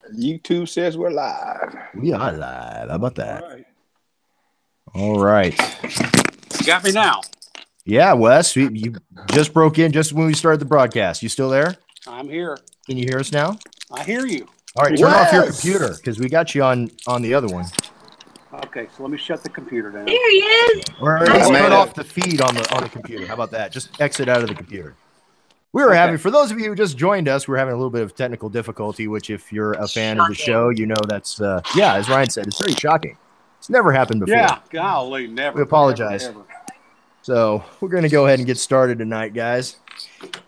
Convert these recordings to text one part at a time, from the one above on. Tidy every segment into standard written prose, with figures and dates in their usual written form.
YouTube says we're live. We are live. How about that? All right. All right. You got me now. Yeah, Wes, you just broke in just when we started the broadcast. You still there? I'm here. Can you hear us now? I hear you. All right, turn off your Wes! computer because we got you on the other one. Okay, so let me shut the computer down. There he is. Or Yeah, let's man. turn off the feed on the computer. How about that? Just exit out of the computer. We were having, for those of you who just joined us, we're having a little bit of technical difficulty, which if you're a fan of the show, you know that's, as Ryan said, it's very shocking. It's never happened before. Yeah, golly, never. We apologize. Never. So we're going to go ahead and get started tonight, guys.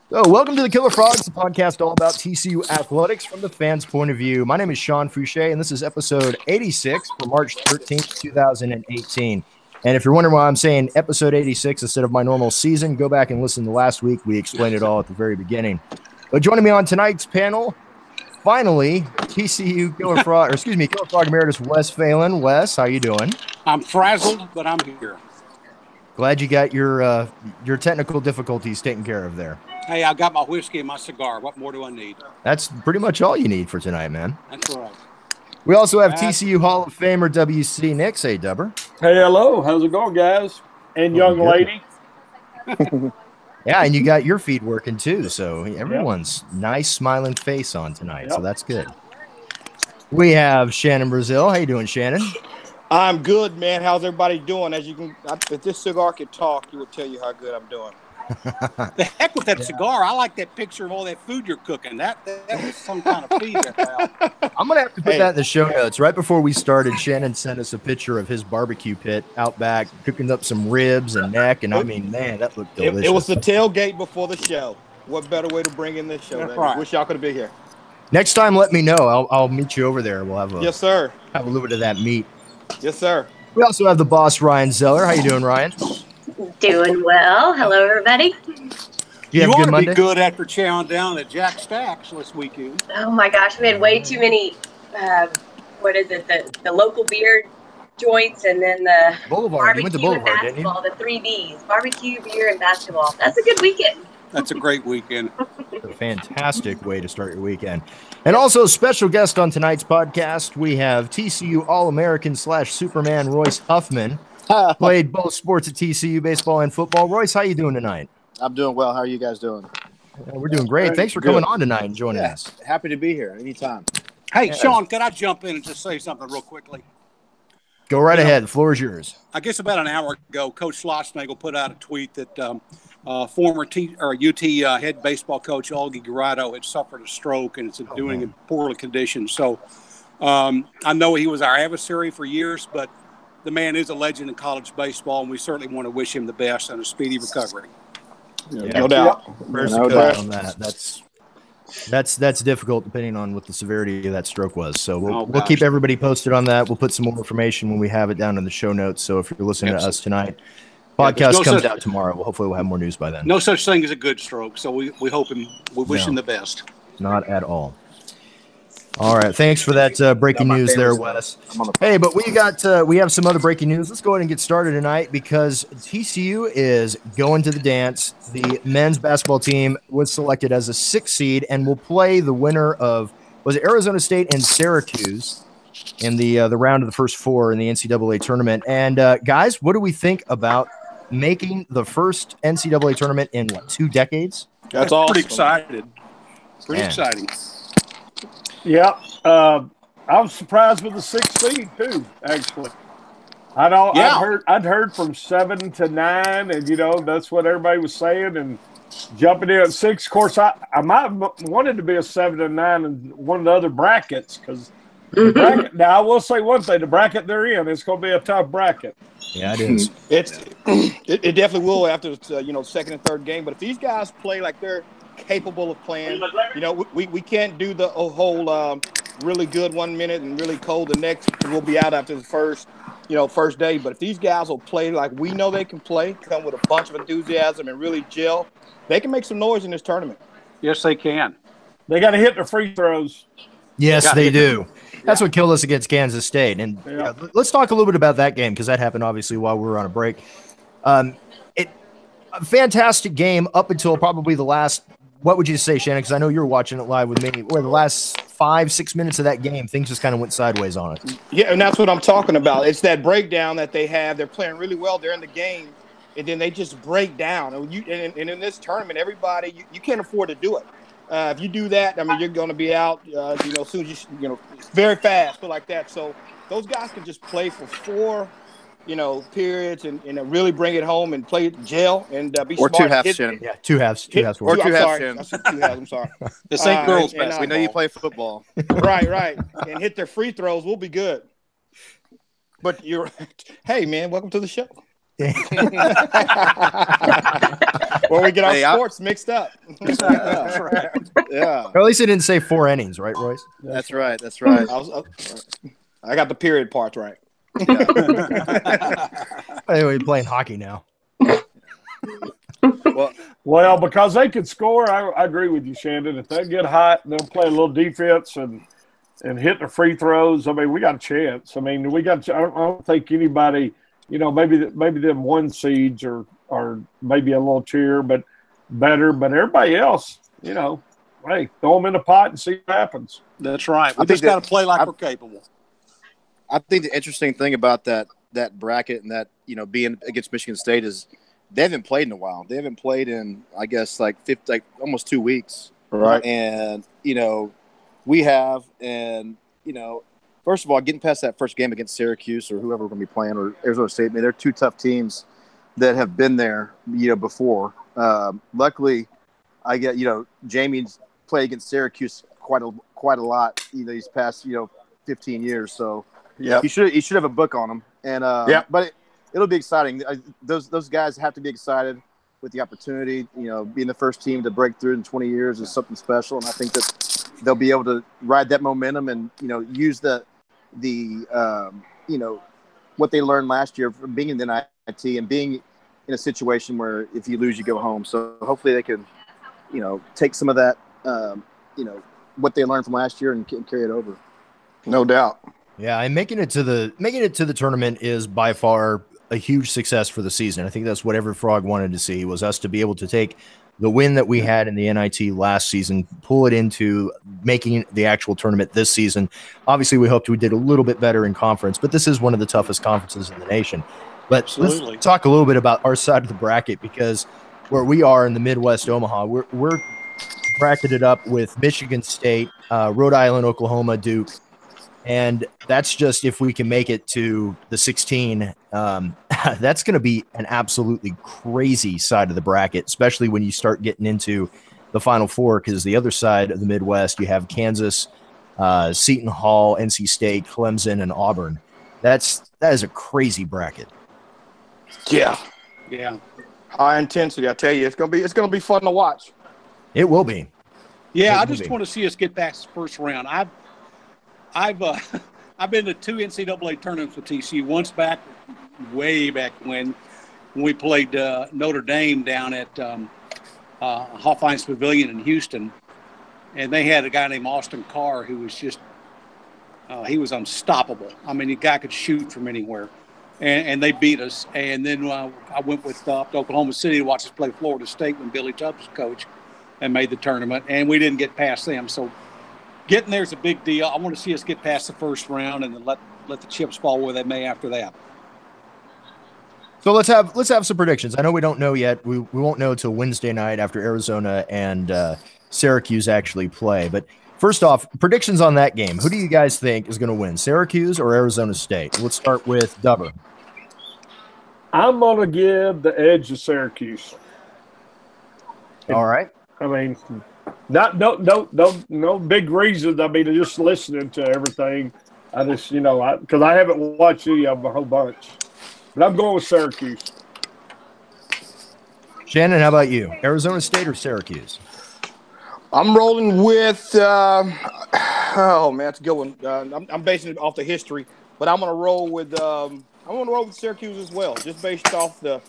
So welcome to the KillerFrogs, the podcast all about TCU athletics from the fans' point of view. My name is Sean Fouché, and this is episode 86 for March 13th, 2018. And if you're wondering why I'm saying episode 86 instead of my normal season, go back and listen to last week. We explained it all at the very beginning. But joining me on tonight's panel, finally, TCU KillerFrog Emeritus Wes Phelan. Wes, how you doing? I'm frazzled, but I'm here. Glad you got your technical difficulties taken care of there. Hey, I got my whiskey and my cigar. What more do I need? That's pretty much all you need for tonight, man. That's right. We also have TCU Hall of Famer WC Nix. Hey, Dubber. Hey, hello. How's it going, guys? And young lady. Yeah, and you got your feet working too, so everyone's nice smiling face on tonight, so that's good. We have Shannon Brazil. How you doing, Shannon? I'm good, man. How's everybody doing? As you can, if this cigar could talk, it would tell you how good I'm doing. The heck with that cigar. I like that picture of all that food you're cooking. That was some kind of feed there, pal. I'm going to have to put that in the show notes. Right before we started, Shannon sent us a picture of his barbecue pit out back, cooking up some ribs and neck, and I mean, man, that looked delicious. It was the tailgate before the show. What better way to bring in this show? That's right. Wish y'all could have been here. Next time, let me know. I'll meet you over there. We'll have Yes, sir. Have a little bit of that meat. Yes, sir. We also have the boss, Ryan Zeller. How you doing, Ryan? Doing well. Hello, everybody. You have a ought good to Monday? be good after chowing down at Jack Stack's this weekend. Oh my gosh, we had way too many. The local beer joints, and then the Boulevard. You went to barbecue and Boulevard, didn't you? basketball. The 3 Bs: barbecue, beer, and basketball. That's a good weekend. That's a great weekend. A fantastic way to start your weekend. And also, special guest on tonight's podcast, we have TCU All-American / Superman Royce Huffman. Played both sports at TCU, baseball and football. Royce, how you doing tonight? I'm doing well. How are you guys doing? We're doing great. Thanks for coming on tonight and joining us. Happy to be here anytime. Hey, Sean, could I jump in and just say something real quickly? Go right ahead. The floor is yours. I guess about an hour ago, Coach Schlossnagel put out a tweet that former UT head baseball coach Augie Garrido had suffered a stroke and it's doing in poorly condition. So I know he was our adversary for years, but the man is a legend in college baseball, and we certainly want to wish him the best and a speedy recovery. No doubt. No doubt on that. That's difficult depending on what the severity of that stroke was. So we'll keep everybody posted on that. We'll put some more information when we have it down in the show notes. So if you're listening to us tonight, podcast comes out tomorrow. Hopefully we'll have more news by then. No such thing as a good stroke. So we wish him the best. Not at all. All right, thanks for that breaking news there, Wes. Hey, but we have some other breaking news. Let's go ahead and get started tonight because TCU is going to the dance. The men's basketball team was selected as a 6th seed and will play the winner of Arizona State and Syracuse in the round of the first 4 in the NCAA tournament. And guys, what do we think about making the first NCAA tournament in 2 decades? That's awesome. Pretty excited. Pretty exciting. Yeah. I was surprised with the 6th seed too, actually. I'd heard from 7 to 9, and that's what everybody was saying, and jumping in at 6. Of course, I might have wanted to be a 7 and 9 in one of the other brackets because the bracket. Now I will say one thing: the bracket they're in, it's going to be a tough bracket. Yeah, it is. It definitely will after second and third game. But if these guys play like they're capable of playing, we can't do the whole really good 1 minute and really cold the next. We'll be out after the first day. But if these guys will play like we know they can play, come with a bunch of enthusiasm and really gel, they can make some noise in this tournament. Yes, they can. They got to hit the free throws. Yes, they do. That's what killed us against Kansas State. And let's talk a little bit about that game because that happened obviously while we were on a break. A fantastic game up until probably the last what would you say, Shannon? Because I know you were watching it live with me. Where the last 5-6 minutes of that game, things just kind of went sideways on it. Yeah, and that's what I'm talking about. It's that breakdown that they have. They're playing really well. They're in the game, and then they just break down. And in this tournament, everybody, you can't afford to do it. If you do that, I mean, you're going to be out, as soon as very fast, but like that. So those guys can just play for 4, periods and really bring it home and play gel and be or smart. 2 halves, Shannon. Yeah, 2 halves. 2 halves. Or 2 halves, sorry. Shannon. I said 2 halves. I'm sorry. The St. Girls best. We know you play football. Right. And hit their free throws. We'll be good. But hey, man, welcome to the show. Where we get our sports mixed up. Yeah. Or at least it didn't say 4 innings, right, Royce? That's right. I got the period part right. Anyway, playing hockey now. Well, because they can score, I agree with you, Shannon. If they get hot, they'll play a little defense and hit the free throws. I mean, we got a chance. I mean, I don't think anybody, maybe them 1 seeds or maybe a little cheer, but better. But everybody else, hey, throw them in the pot and see what happens. That's right. We just got to play like we're capable. I think the interesting thing about that bracket and that, being against Michigan State is they haven't played in a while. They haven't played in, I guess, almost 2 weeks. Right. And, we have, and, first of all, getting past that first game against Syracuse or whoever we're going to be playing, or Arizona State, they're 2 tough teams that have been there, before. Luckily, I get, Jamie's played against Syracuse quite a lot, these past, 15 years. So yeah, he should have a book on him. And but it'll be exciting. Those guys have to be excited with the opportunity. Being the first team to break through in 20 years is something special, and I think that they'll be able to ride that momentum and use the what they learned last year from being in the NIT and being in a situation where if you lose, you go home. So hopefully they can take some of that what they learned from last year and carry it over. No doubt. Yeah, and making it to the tournament is by far a huge success for the season. I think that's what every Frog wanted to see, was us to be able to take the win that we had in the NIT last season, pull it into making the actual tournament this season. Obviously, we hoped we did a little bit better in conference, but this is one of the toughest conferences in the nation. But Absolutely. Let's talk a little bit about our side of the bracket, because where we are in the Midwest Omaha, we're bracketed up with Michigan State, Rhode Island, Oklahoma, Duke. And that's just if we can make it to the 16. That's going to be an absolutely crazy side of the bracket, especially when you start getting into the Final Four, because the other side of the Midwest, you have Kansas, Seton Hall, NC State, Clemson, and Auburn. That is a crazy bracket. Yeah. High intensity. I tell you, it's gonna be fun to watch. It will be. Yeah, I just want to see us get past the first round. I've been to 2 NCAA tournaments with TCU. Once way back when we played Notre Dame down at Huffman's Pavilion in Houston, and they had a guy named Austin Carr who was just he was unstoppable. I mean, the guy could shoot from anywhere, and they beat us. And then I went with to Oklahoma City to watch us play Florida State when Billy Tubbs was coach, and made the tournament, and we didn't get past them. So getting there is a big deal. I want to see us get past the first round and then let the chips fall where they may after that. So let's have some predictions. I know we don't know yet. We won't know until Wednesday night after Arizona and Syracuse actually play. But first off, predictions on that game. Who do you guys think is going to win, Syracuse or Arizona State? Let's start with Dubber. I'm going to give the edge to Syracuse. All right. I mean, no big reasons. I mean, just listening to everything. I just, because I haven't watched any of them a whole bunch. But I'm going with Syracuse. Shannon, how about you? Arizona State or Syracuse? I'm rolling with that's a good one. I'm basing it off the history, but I'm gonna roll with Syracuse as well, just based off the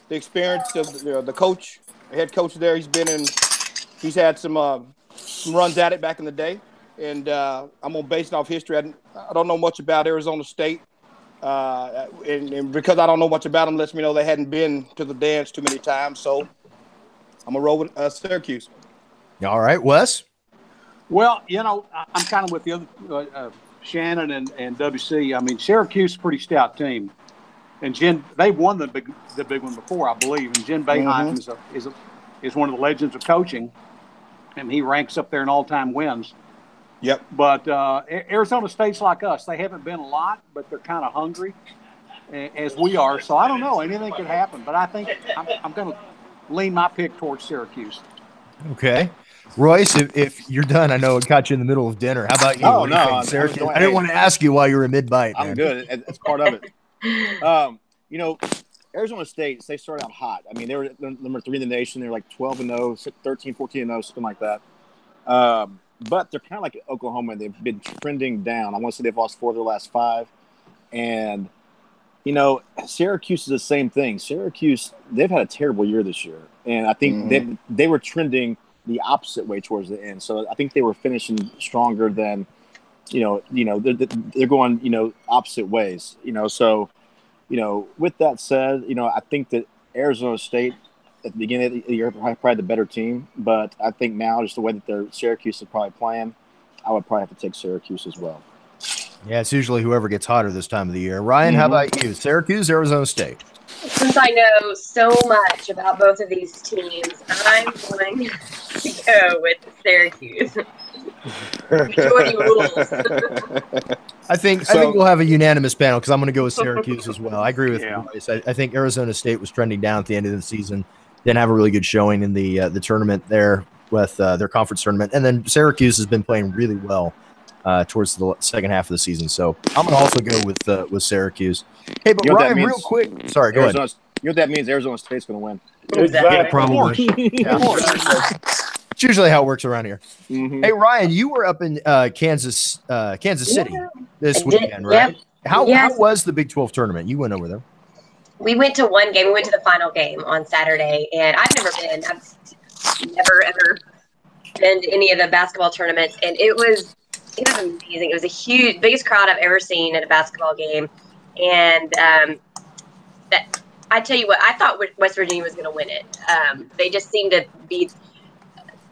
experience of the coach, the head coach there. He's had some runs at it back in the day, and I'm gonna base it off history. I don't know much about Arizona State, and because I don't know much about them, lets me know they hadn't been to the dance too many times. So I'm gonna roll with Syracuse. All right, Wes. Well, I'm kind of with the other Shannon and WC. I mean, Syracuse is a pretty stout team, and they won the big one before, I believe. And Jen Boeheim is one of the legends of coaching, and he ranks up there in all-time wins. Yep. But Arizona State's like us; they haven't been a lot, but they're kind of hungry, as we are. So I don't know; anything could happen. But I think I'm going to lean my pick towards Syracuse. Okay. Royce, if you're done, I know it caught you in the middle of dinner. How about you? Oh, no. I didn't want to ask you while you were mid-bite. I'm good. It's part of it. Arizona State, they started out hot. I mean, they were number 3 in the nation. They were like 12-0, 13, 14-0, something like that. But they're kind of like Oklahoma. They've been trending down. I want to say they've lost 4 of their last 5. And, Syracuse is the same thing. Syracuse, they've had a terrible year this year. And I think they were trending the opposite way towards the end. So I think they were finishing stronger than, they're going, opposite ways, So, with that said, I think that Arizona State at the beginning of the year probably the better team. But I think now, just the way that their Syracuse is probably playing, I would probably have to take Syracuse as well. Yeah, it's usually whoever gets hotter this time of the year. Ryan, how about you? Syracuse, Arizona State? Since I know so much about both of these teams, I'm going to go with Syracuse. Majority rules. I think we'll have a unanimous panel because I'm going to go with Syracuse as well. I agree with Royce. I think Arizona State was trending down at the end of the season. Didn't have a really good showing in the tournament there with their conference tournament. And then Syracuse has been playing really well towards the second half of the season. So I'm going to also go with Syracuse. Hey, but Ryan, real quick. Sorry, go ahead. You know what that means? Arizona State's going to win. Exactly. Yeah, probably. It's usually how it works around here. Mm-hmm. Hey, Ryan, you were up in Kansas City this weekend, right? How was the Big 12 tournament? You went over there. We went to one game. We went to the final game on Saturday, and I've never ever been to any of the basketball tournaments, and it was amazing. It was the biggest crowd I've ever seen at a basketball game, and that I tell you what, I thought West Virginia was going to win it. They just seemed to be.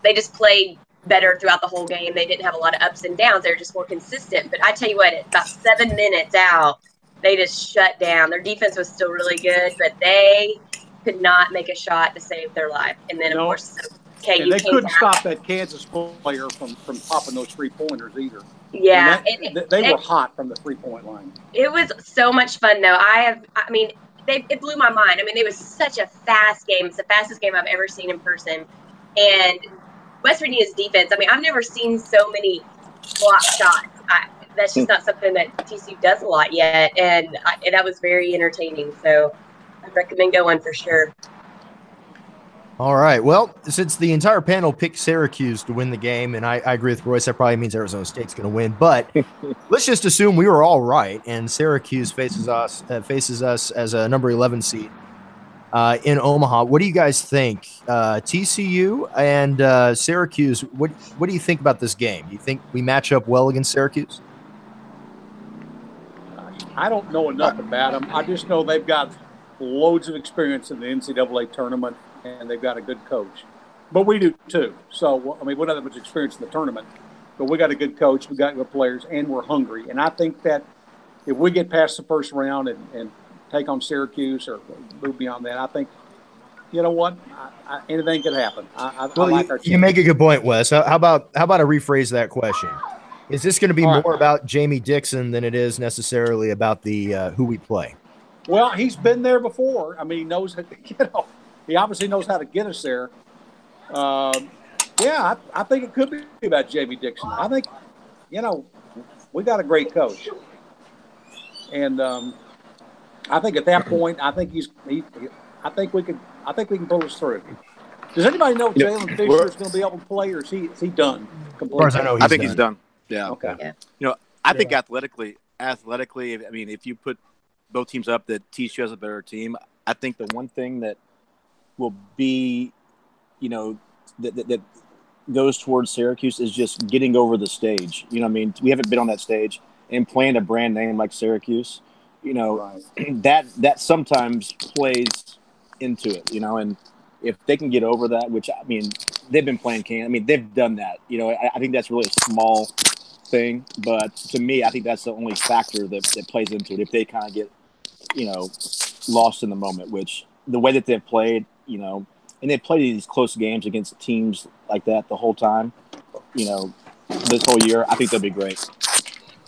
They just played better throughout the whole game. They didn't have a lot of ups and downs. They were just more consistent. But I tell you what, about 7 minutes out, they just shut down. Their defense was still really good, but they could not make a shot to save their life. And then, of course, KU they couldn't stop that Kansas player from popping those 3-pointers either. Yeah. They were hot from the 3-point line. It was so much fun, though. It blew my mind. I mean, it was such a fast game. It's the fastest game I've ever seen in person. And West Virginia's defense, I've never seen so many block shots. That's just not something that TCU does a lot yet. And that was very entertaining. So I recommend going for sure. All right. Well, since the entire panel picked Syracuse to win the game, and I agree with Royce, that probably means Arizona State's going to win. But let's just assume we were all right, and Syracuse faces us as a number 11 seed in Omaha. What do you guys think? TCU and Syracuse, what do you think about this game? Do you think we match up well against Syracuse? I don't know enough about them. I just know they've got loads of experience in the NCAA tournament, and they've got a good coach. But we do too. So, we don't have that much experience in the tournament, but we got a good coach, we got good players, and we're hungry. And I think that if we get past the first round and take on Syracuse or move beyond that, I think, you know what, anything could happen. I like our team. You make a good point, Wes. How about I rephrase that question? Is this going to be more about Jamie Dixon than it is necessarily about the who we play? Well, he's been there before. He knows, he obviously knows how to get us there. I think it could be about Jamie Dixon. I think, we got a great coach. And I think at that point, I think we can pull us through. Does anybody know if Jalen Fisher is going to be able to play, or is he done completely? As far as I know, I think he's done. Yeah. Okay. Yeah. I think athletically, if you put both teams up, that TCU has a better team. I think the one thing that will be, that goes towards Syracuse is just getting over the stage. We haven't been on that stage, and playing a brand name like Syracuse, that sometimes plays into it, and if they can get over that, which they've been playing can. I mean, they've done that. You know, I think that's really a small thing, but to me, I think that's the only factor that plays into it. If they kind of get, you know, lost in the moment, which the way that they've played, you know, and they've played these close games against teams like that the whole time, you know, this whole year, I think they'll be great.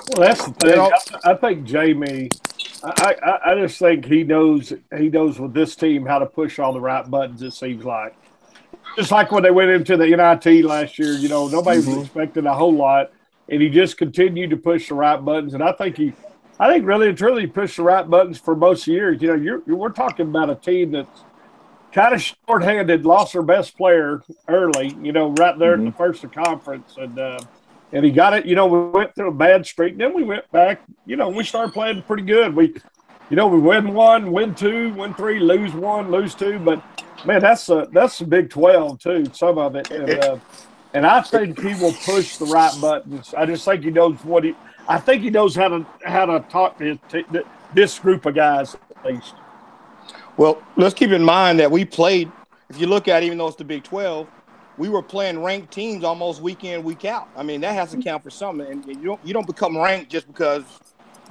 Well, that's the thing. I think Jamie. I just think he knows with this team how to push all the right buttons. It seems like, just like when they went into the NIT last year, you know, nobody was expecting a whole lot, and he just continued to push the right buttons. And I think really and truly pushed the right buttons for most years. You know, we're talking about a team that's kind of shorthanded, lost their best player early. You know, right there at the first of conference, and he got it. You know, we went through a bad streak. Then we went back. You know, we started playing pretty good. We win one, win two, win three, lose one, lose two. But man, that's the Big 12 too. Some of it, and I think he will push the right buttons. I just think he knows I think he knows how to talk to this group of guys at least. Well, let's keep in mind that we played. If you look at it, even though it's the Big 12. We were playing ranked teams almost week in, week out. I mean, that has to count for something. And you don't become ranked just because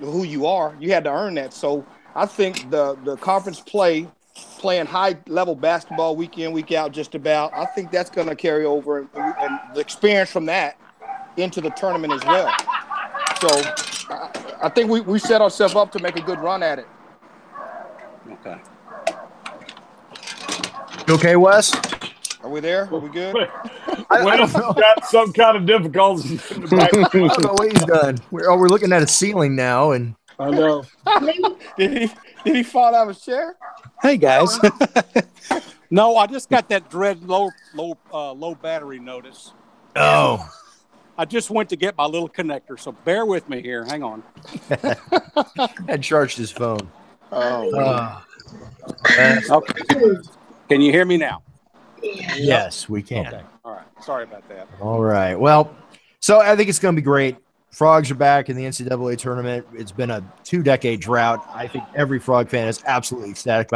of who you are. You had to earn that. So I think the conference playing high-level basketball week in, week out just about, I think that's going to carry over and the experience from that into the tournament as well. So I think we set ourselves up to make a good run at it. Okay. You okay, Wes? Are we there? Are we good? I don't know. Got some kind of difficulties. I don't know what he's done. We're looking at a ceiling now, and I know. Did he fall out of his chair? Hey guys. No, I just got that dread low battery notice. Oh. I just went to get my little connector, so bear with me here. Hang on. Had charged his phone. Oh. Okay. Can you hear me now? Yes, we can. Okay. All right. Sorry about that. All right. Well, so I think it's going to be great. Frogs are back in the NCAA tournament. It's been a 2-decade drought. I think every Frog fan is absolutely ecstatic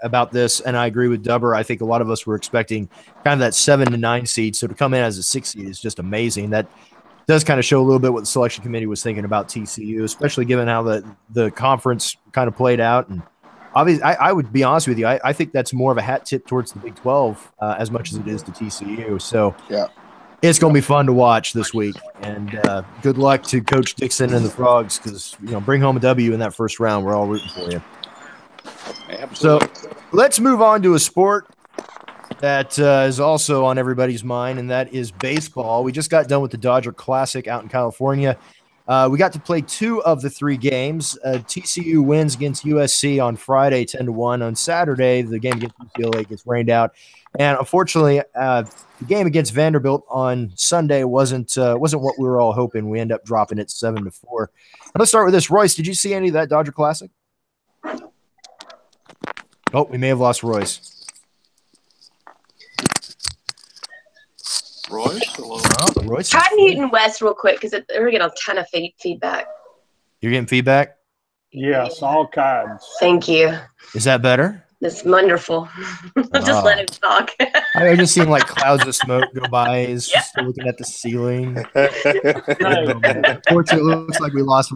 about this, and I agree with Dubber. I think a lot of us were expecting kind of that 7 to 9 seed, so to come in as a 6 seed is just amazing. That does kind of show a little bit what the selection committee was thinking about TCU, especially given how the conference kind of played out. And obviously, I would be honest with you. I think that's more of a hat tip towards the Big 12 as much as it is to TCU. So yeah, it's going to be fun to watch this week. And good luck to Coach Dixon and the Frogs because, you know, bring home a W in that first round. We're all rooting for you. Absolutely. So let's move on to a sport that is also on everybody's mind, and that is baseball. We just got done with the Dodger Classic out in California. We got to play 2 of the 3 games. TCU wins against USC on Friday, 10-1. On Saturday, the game against UCLA gets rained out, and unfortunately, the game against Vanderbilt on Sunday wasn't what we were all hoping. We end up dropping it 7-4. Let's start with this. Royce, did you see any of that Dodger Classic? Oh, we may have lost Royce. Royce, hello. Oh, Royce. Try muting Wes real quick because we're getting a ton of feedback. You're getting feedback? Yes, all kinds. Thank you. Is that better? That's wonderful. Just let him talk. I just seen like clouds of smoke go by. He's just looking at the ceiling. Unfortunately, it looks like we lost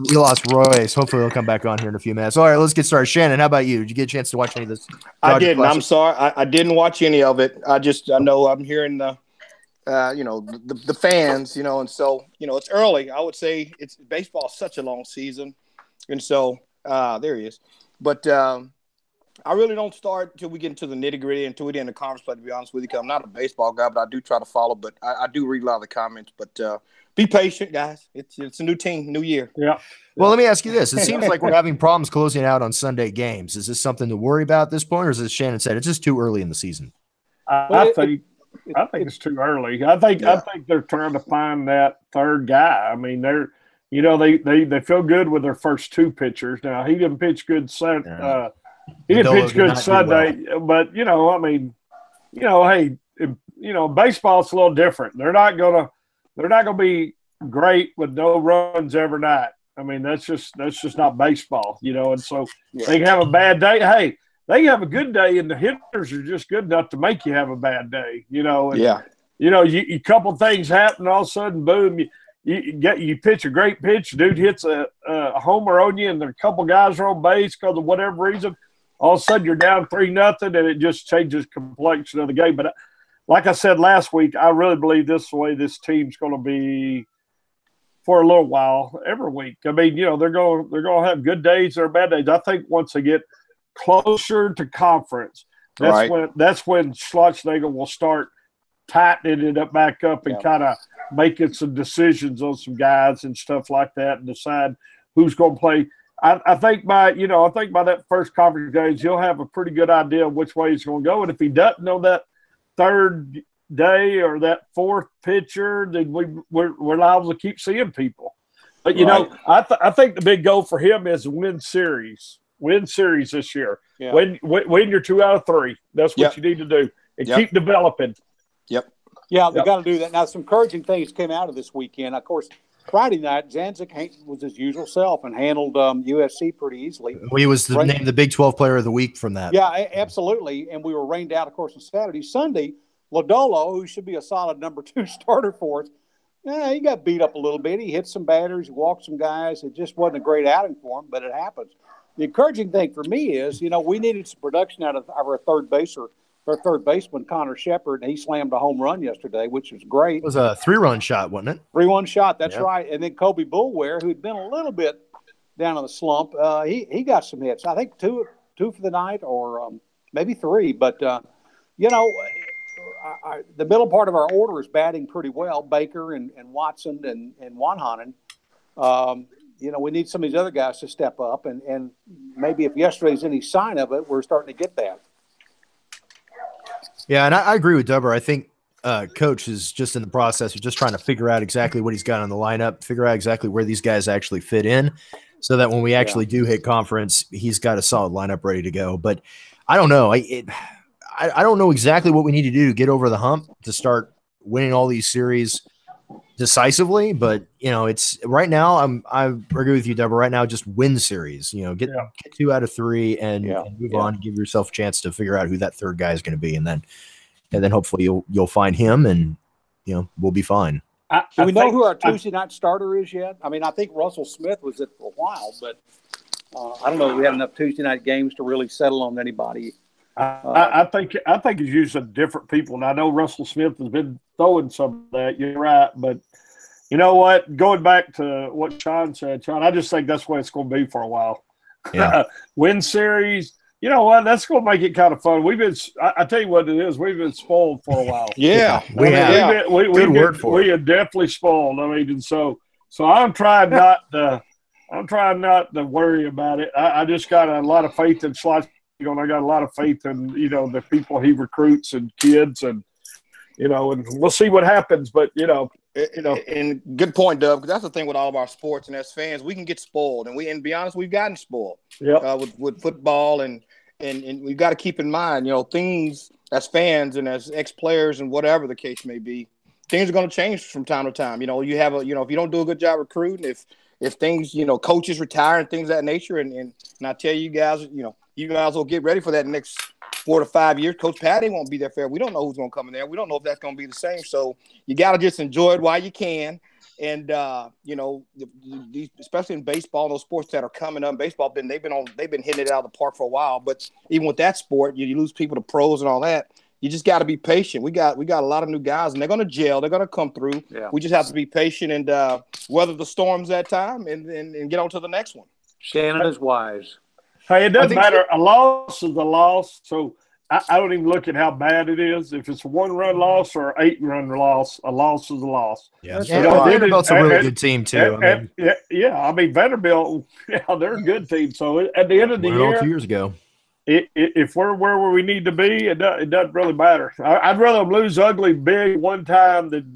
Royce. Hopefully, he'll come back on here in a few minutes. All right, let's get started. Shannon, how about you? Did you get a chance to watch any of this? I didn't. Classic? I'm sorry. I didn't watch any of it. I know I'm hearing the fans, and so, it's early. I would say baseball is such a long season. And so there he is. But I really don't start until we get into the nitty gritty, until we get into conference play, to be honest with you, because I'm not a baseball guy, but I do try to follow. But I do read a lot of the comments. But be patient, guys. It's a new team, new year. Yeah. Well, let me ask you this. It seems like we're having problems closing out on Sunday games. Is this something to worry about at this point, or is, as Shannon said, it's just too early in the season? I think it's too early. I think they're trying to find that third guy. I mean, they feel good with their first 2 pitchers. Now he didn't pitch good he didn't pitch good Sunday, but hey, baseball's a little different. They're not gonna be great with no runs every night. I mean, that's just not baseball, and so they can have a bad day. Hey, they have a good day, and the hitters are just good enough to make you have a bad day, And you know, you couple things happen, all of a sudden, boom, you pitch a great pitch, dude hits a homer on you, and a couple guys are on base because of whatever reason. All of a sudden, you're down 3-0, and it just changes complexion of the game. But like I said last week, I really believe this is the way this team's going to be for a little while, every week. I mean, you know, they're going to have good days or bad days. I think once they get closer to conference, that's when Schlossnagle will start tightening it back up and kind of making some decisions on some guys and stuff like that, and decide who's going to play. I think by that first conference games, he'll have a pretty good idea of which way he's going to go. And if he doesn't know that third day or that fourth pitcher, then we're liable to keep seeing people. But you know, I think the big goal for him is win series this year. Yeah. Win your 2 out of 3. That's what you need to do, and keep developing. Yeah, they got to do that. Now, some encouraging things came out of this weekend. Of course, Friday night, Zanzik was his usual self and handled USC pretty easily. He was named the Big 12 Player of the Week from that. Yeah, absolutely. And we were rained out, of course, on Saturday. Sunday, Lodolo, who should be a solid number 2 starter for us, he got beat up a little bit. He hit some batters, he walked some guys. It just wasn't a great outing for him, but it happens. The encouraging thing for me is, you know, we needed some production out of our third baseman, Connor Shepard, and he slammed a home run yesterday, which was great. It was a 3-run shot, wasn't it? 3-1 shot, that's right. And then Kobe Bullware, who'd been a little bit down in the slump, he got some hits. I think two for the night, or maybe 3. But, you know, the middle part of our order is batting pretty well, Baker and Watson and Wanhanen. You know, we need some of these other guys to step up, and maybe if yesterday's any sign of it, we're starting to get that. Yeah, and I agree with Dubber. I think Coach is just in the process of just trying to figure out exactly what he's got on the lineup, figure out exactly where these guys actually fit in, so that when we actually do hit conference, he's got a solid lineup ready to go. But I don't know. I don't know exactly what we need to do to get over the hump to start winning all these series decisively. But, you know, it's right now I agree with you, Dubber. Right now, just win series. You know, get 2 out of 3 and move on. Give yourself a chance to figure out who that third guy is going to be, and then hopefully you'll find him, and you know we'll be fine. Do we know who our Tuesday night starter is yet? I mean, I think Russell Smith was it for a while, but I don't know if we had enough Tuesday night games to really settle on anybody. I think he's using different people, and I know Russell Smith has been throwing some of that. You're right, but you know what? Going back to what Sean said, I just think that's what it's going to be for a while. Yeah. Win series. You know what? That's going to make it kind of fun. I tell you what it is. We've been spoiled for a while. We have. Good word for it. We are definitely spoiled. I mean, and so I'm trying not to worry about it. I just got a lot of faith in Slots. You know, I got a lot of faith in, you know, the people he recruits and kids, and, you know, and we'll see what happens. But, and good point, Dub, because that's the thing with all of our sports, and as fans, we can get spoiled, and to be honest, we've gotten spoiled with football, and we've got to keep in mind, you know, things as fans and as ex-players and whatever the case may be, things are going to change from time to time. You know, if you don't do a good job recruiting, if things, you know, coaches retire and things of that nature, and I tell you guys, you know, you guys will get ready for that next 4 to 5 years. Coach Patty won't be there fair. We don't know who's going to come in there. We don't know if that's going to be the same. So you got to just enjoy it while you can. And, you know, especially in baseball, those sports that are coming up, baseball, they've been hitting it out of the park for a while. But even with that sport, you lose people to pros and all that. You just got to be patient. We got a lot of new guys, and they're going to gel. They're going to come through. Yeah. We just have to be patient and weather the storms that time and get on to the next one. Shannon is wise. Hey, it doesn't matter. A loss is a loss. So I don't even look at how bad it is. If it's a 1-run loss or an 8-run loss, a loss is a loss. Yeah, Vanderbilt's a really good team too. I mean Vanderbilt, they're a good team. So at the end of the year, 2 years ago, if we're where we need to be, it doesn't really matter. I'd rather lose ugly big one time than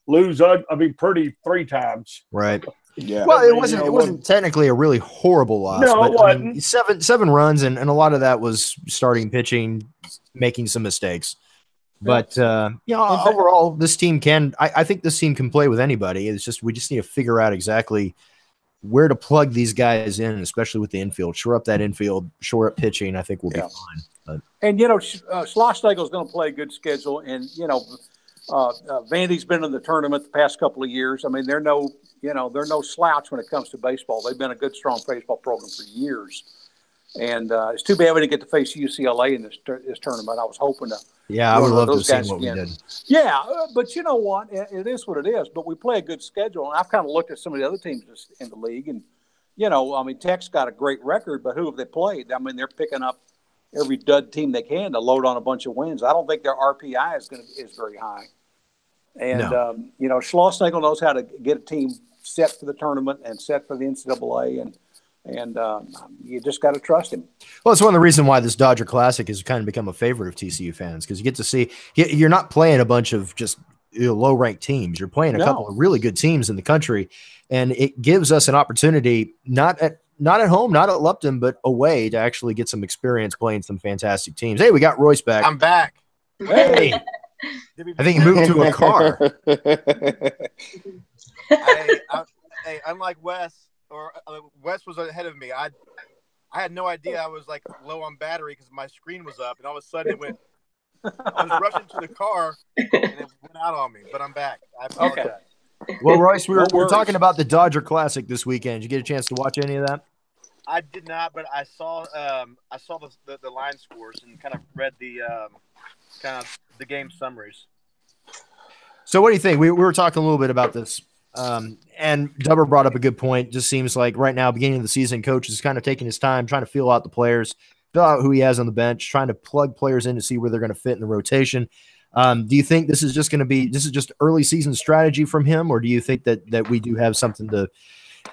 lose pretty 3 times. Right. Yeah. Well, it wasn't technically a really horrible loss. No, but, it wasn't. I mean, seven runs, and a lot of that was starting pitching, making some mistakes. But overall, this team can. I think this team can play with anybody. It's just we just need to figure out exactly where to plug these guys in, especially with the infield. Shore up that infield, shore up pitching. I think we'll be fine. But. And Schlossnagle is going to play a good schedule, and Vandy's been in the tournament the past couple of years. I mean, they're no slouch when it comes to baseball. They've been a good, strong baseball program for years. And it's too bad we didn't get to face UCLA in this tournament. I was hoping to. Yeah, I would love to see what we did. Yeah, but you know what? It is what it is. But we play a good schedule. And I've kind of looked at some of the other teams in the league. And, I mean, Tech's got a great record, but who have they played? I mean, they're picking up every dud team they can to load on a bunch of wins. I don't think their RPI is very high. And, Schlossnagle knows how to get a team set for the tournament and set for the NCAA. And you just got to trust him. Well, it's one of the reasons why this Dodger Classic has kind of become a favorite of TCU fans, because you get to see you're not playing a bunch of just low-ranked teams. You're playing a couple of really good teams in the country, and it gives us an opportunity not at home, not at Lupton, but away to actually get some experience playing some fantastic teams. Hey, we got Royce back. I'm back. Hey. I think he moved to a car. Hey, unlike Wes was ahead of me. I had no idea I was like low on battery because my screen was up, and all of a sudden it went. I was rushing to the car, and it went out on me. But I'm back. Okay. Well, Royce, we were talking about the Dodger Classic this weekend. Did you get a chance to watch any of that? I did not, but I saw the line scores and kind of read the game summaries. So what do you think? We were talking a little bit about this, and Dubber brought up a good point. Just seems like right now, beginning of the season, coach is kind of taking his time, trying to feel out the players, feel out who he has on the bench, trying to plug players in to see where they're going to fit in the rotation. Do you think this is just early season strategy from him, or do you think that we do have something to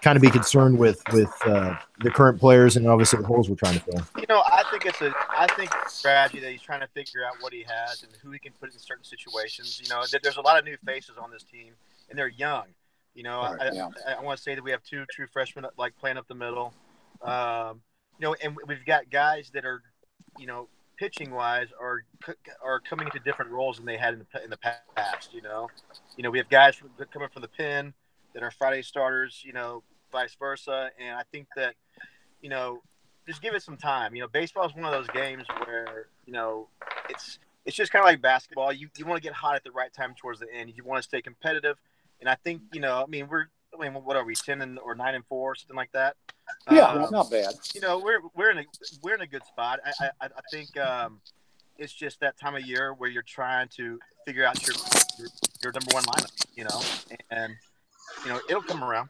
kind of be concerned with the current players and obviously the holes we're trying to fill? I think it's a strategy that he's trying to figure out what he has and who he can put in certain situations. There's a lot of new faces on this team, and they're young. I want to say that we have two true freshmen like playing up the middle. And we've got guys that are, pitching wise are coming into different roles than they had in the past. We have guys coming from the pen that are Friday starters, vice versa. And I think that, just give it some time. Baseball is one of those games where, it's just kind of like basketball. You want to get hot at the right time towards the end. You want to stay competitive. And I think, what are we, 10 or 9-4, something like that? Yeah, not bad. We're in a good spot. I think it's just that time of year where you're trying to figure out your number one lineup, and it'll come around.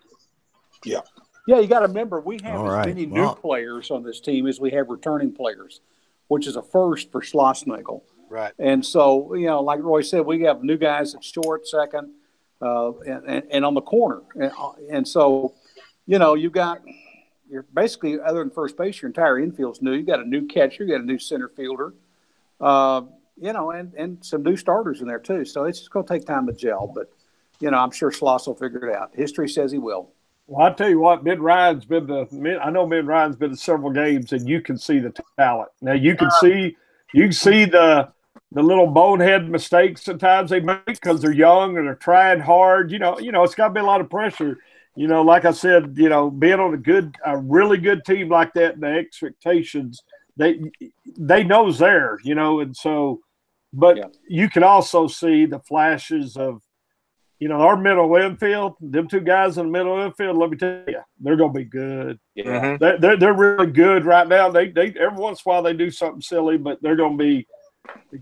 Yeah. Yeah, you got to remember we have as many new players on this team as we have returning players, which is a first for Schlossnagle. Right. And so, like Roy said, we have new guys at short, second, and on the corner. And so, you're basically, other than first base, your entire infield's new. You got a new catcher, you got a new center fielder, and some new starters in there too. So it's just going to take time to gel, but I'm sure Schloss will figure it out. History says he will. Well, I tell you what, Ryan's been to several games, and you can see the talent. Now you can see the little bonehead mistakes sometimes they make because they're young and they're trying hard. It's got to be a lot of pressure. Like I said, being on a really good team like that, and the expectations they know it's there, and so, but you can also see the flashes of, our middle infield, them two guys in the middle infield. Let me tell you, they're going to be good. Yeah, they're really good right now. They every once in a while they do something silly, but they're going to be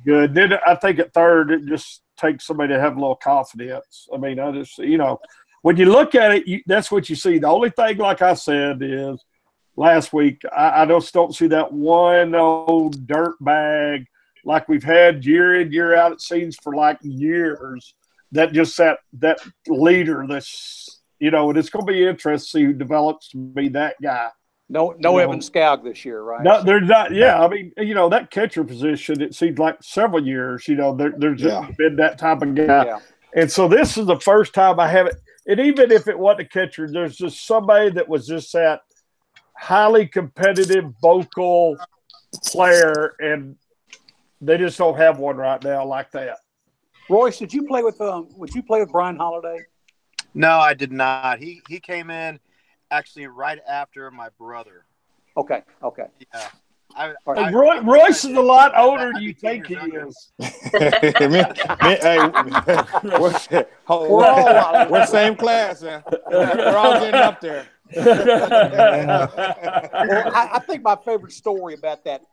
good. Then I think at third, it just takes somebody to have a little confidence. I mean, when you look at it, that's what you see. The only thing, like I said, is last week, I just don't see that one old dirt bag like we've had year in, year out, it seems, for like years, that just that leader that's, and it's going to be interesting to see who develops to be that guy. No Evan Scoug this year, right? No, they're not. Yeah, I mean, that catcher position, it seems like several years, there's just been that type of guy. Yeah. And so this is the first time I haven't. And even if it wasn't a catcher, there's just somebody that was just that highly competitive, vocal player, and they just don't have one right now like that. Royce, did you play with Brian Holiday? No, I did not. He came in actually right after my brother. Okay. Yeah. Royce is a lot older than you think he is. We're same class, man. We're all getting up there. Well, I think my favorite story about that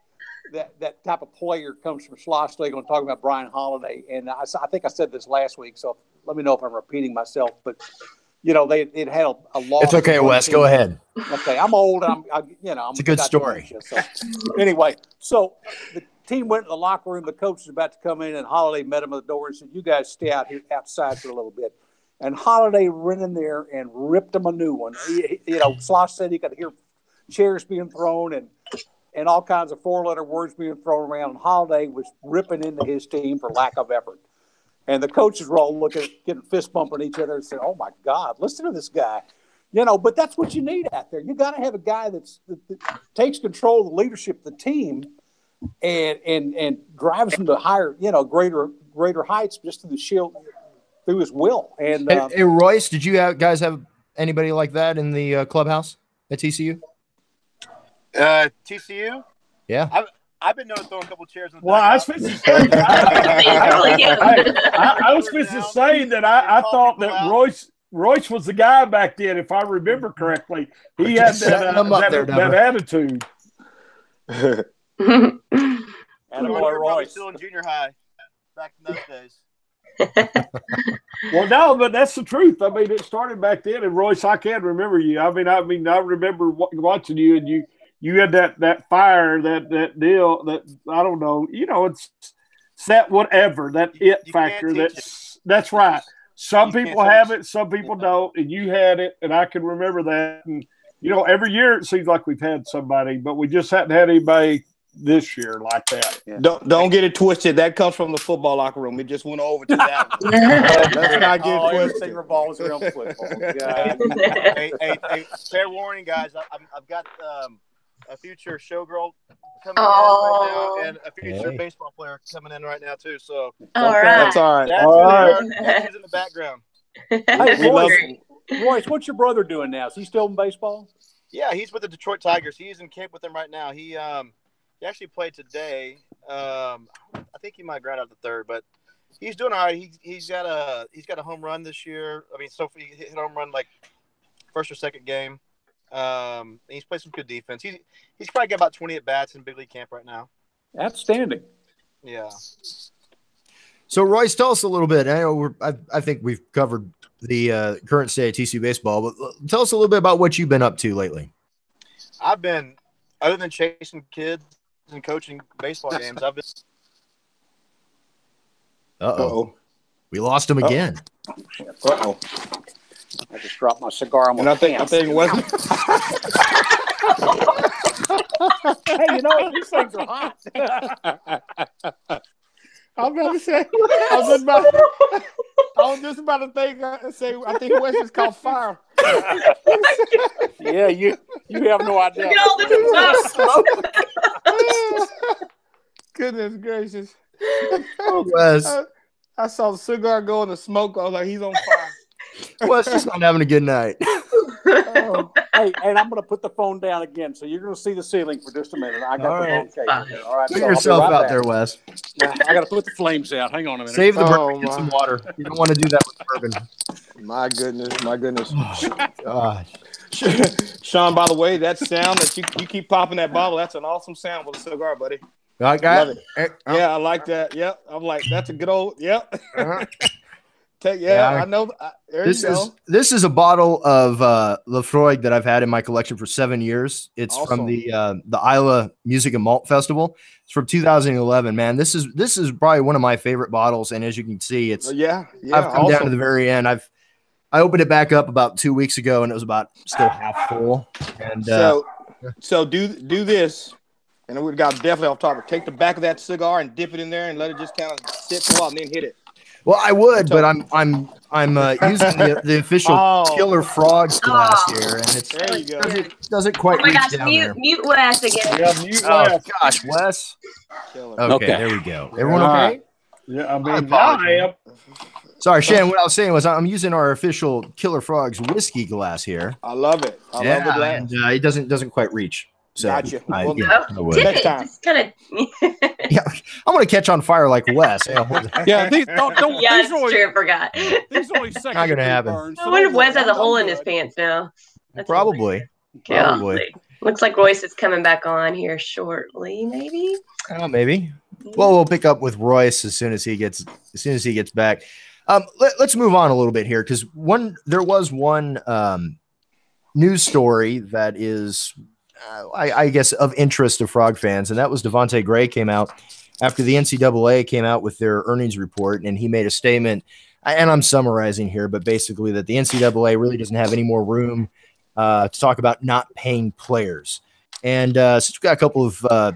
type of player comes from Schloss League. I'm talking about Brian Holiday, and I think I said this last week, so let me know if I'm repeating myself. But it had a loss. It's okay, Wes. Go ahead. Okay, I'm old. I'm it's a good story. So anyway, so the team went in the locker room. The coach was about to come in, and Holiday met him at the door and said, "You guys stay out here outside for a little bit." And Holiday ran in there and ripped him a new one. Slosh said he could hear chairs being thrown and all kinds of four-letter words being thrown around. And Holiday was ripping into his team for lack of effort. And the coaches were all looking, getting fist bumping each other and saying, "Oh my God, listen to this guy." But that's what you need out there. You got to have a guy that takes control of the leadership of the team and drives them to higher, greater heights just through his will. And hey, Royce, did you guys have anybody like that in the clubhouse at TCU? TCU? Yeah. I've been known to throw a couple chairs in the I was supposed to say, I was supposed to say that I thought that Royce was the guy back then, if I remember correctly. He had that attitude. And Royce still in junior high back in those days. Well, no, but that's the truth. I mean, it started back then. And Royce, I can remember you. I remember watching you, and you had that fire, that deal, that I don't know. It's that whatever, that it factor. That's right. Some people have it, some people don't, and you had it, and I can remember that. And every year it seems like we've had somebody, but we just hadn't had anybody this year like that. Yeah. Don't get it twisted. That comes from the football locker room. It just went over to that. Let's not get it twisted. Everything revolves around football. Hey, fair warning, guys. I've got a future showgirl coming in right now, and a future baseball player coming in right now too. So that's all right. That's in the background. Hey, Royce, what's your brother doing now? Is he still in baseball? Yeah, he's with the Detroit Tigers. He's in camp with them right now. He actually played today. I think he might ground out the third, but he's doing all right. He's got a home run this year. I mean, so he hit a home run like first or second game. He's played some good defense. He's probably got about 20 at bats in big league camp right now. Outstanding. Yeah. So Royce, tell us a little bit. I know I think we've covered the current state of TCU baseball, but tell us a little bit about what you've been up to lately. I've been, other than chasing kids and coaching baseball games, I've been. Uh-oh. We lost him again. Uh-oh. I just dropped my cigar on my pants. I think it wasn't. Hey, these things are hot. I was just about to say, I think West is called fire. Yeah, you have no idea. Goodness gracious. Wes. I saw the cigar go in the smoke. I was like, he's on fire. Wes just not having a good night. Hey, and I'm going to put the phone down again, so you're going to see the ceiling for just a minute. I got the phone case here. All right, put yourself out there, Wes. I got to put the flames out. Hang on a minute. Save the bourbon. Get some water. You don't want to do that with bourbon. My goodness. Oh, gosh. Sean, by the way, that sound that you keep popping that bottle, that's an awesome sound with a cigar, buddy. I got it. Yeah, I like that. Yep. I'm like, that's a good old, yep. Uh-huh. I know. This is a bottle of Lefroy that I've had in my collection for 7 years. It's awesome. From the Isla Music and Malt Festival. It's from 2011. Man, this is probably one of my favorite bottles. And as you can see, it's I've come down to the very end. I opened it back up about 2 weeks ago, and it was about still half full. And so do this, and we got definitely off topic. Take the back of that cigar and dip it in there, and let it just kind of sit for a while, and then hit it. Well, I would, but I'm using the official KillerFrogs glass here, and it doesn't quite reach down there. Mute Wes again. Yeah, mute Wes. Oh gosh, Wes. Okay, there we go. Everyone okay? Yeah, I mean, I am. Sorry, Shannon. What I was saying was I'm using our official KillerFrogs whiskey glass here. I love it. I love the glass. And it doesn't quite reach. So gotcha. I would. Next time. Just kind of. Yeah, I'm gonna catch on fire like Wes. Yeah, these don't. Yeah, these it's true. I forgot. These are only second Not gonna degree happen. burns. I wonder if Wes has a hole in his pants now. That's Probably. Probably. Looks like Royce is coming back on here shortly, maybe. Maybe. Well, we'll pick up with Royce as soon as he gets back. Let's move on a little bit here because there was one news story that is, I guess, of interest to Frog fans, and that was Devontae Gray came out after the NCAA came out with their earnings report, and he made a statement. And I'm summarizing here, but basically that the NCAA really doesn't have any more room to talk about not paying players. And since we've got a couple of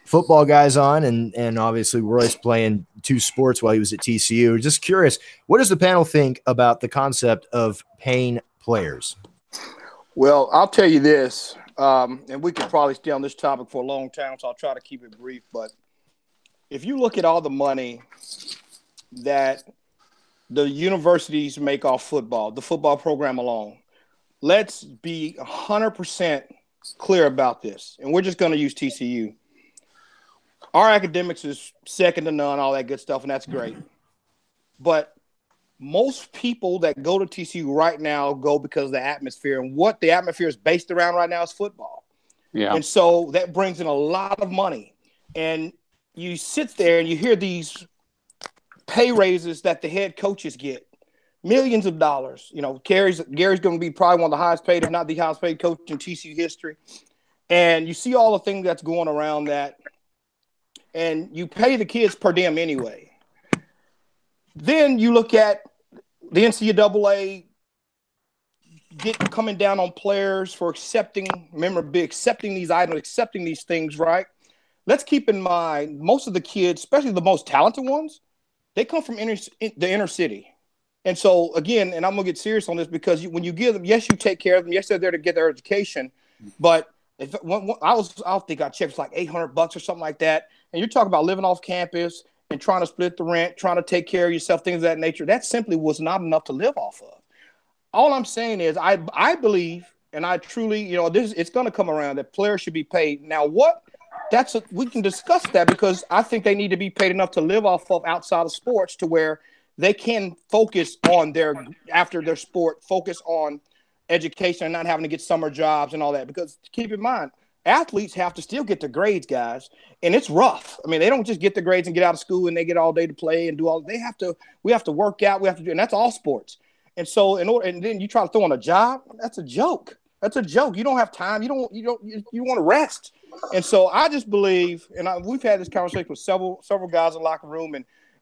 football guys on, and obviously Royce playing 2 sports while he was at TCU, just curious, what does the panel think about the concept of paying players? Well, I'll tell you this, and we could probably stay on this topic for a long time, so I'll try to keep it brief. But if you look at all the money that the universities make off football, the football program alone, let's be 100% clear about this. And we're just going to use TCU. Our academics is second to none, all that good stuff, and that's great. But most people that go to TCU right now go because of the atmosphere. And what the atmosphere is based around right now is football. Yeah. And so that brings in a lot of money. And you sit there and you hear these pay raises that the head coaches get. Millions of dollars. You know, Gary's going to be probably one of the highest paid, if not the highest paid coach in TCU history. And you see all the things that's going around that. And you pay the kids per diem anyway. Then you look at the NCAA coming down on players for accepting these items, accepting these things, right? Let's keep in mind, most of the kids, especially the most talented ones, they come from the inner city. And so, again, and I'm going to get serious on this because when you give them, yes, you take care of them. Yes, they're there to get their education. But I think I checked, it's like $800 or something like that. And you're talking about living off campus and trying to split the rent, trying to take care of yourself, things of that nature. That simply was not enough to live off of. All I'm saying is I believe, and I truly, it's going to come around that players should be paid. Now, we can discuss that because I think they need to be paid enough to live off of outside of sports to where they can focus on after their sport, focus on education and not having to get summer jobs and all that. Because keep in mind, athletes have to still get their grades, guys, and it's rough. I mean, they don't just get the grades and get out of school and they get all day to play and do all. We have to work out. We have to do, and that's all sports. And so, and then you try to throw on a job. That's a joke. That's a joke. You don't have time. You want to rest. And so, I just believe, and we've had this conversation with several guys in the locker room,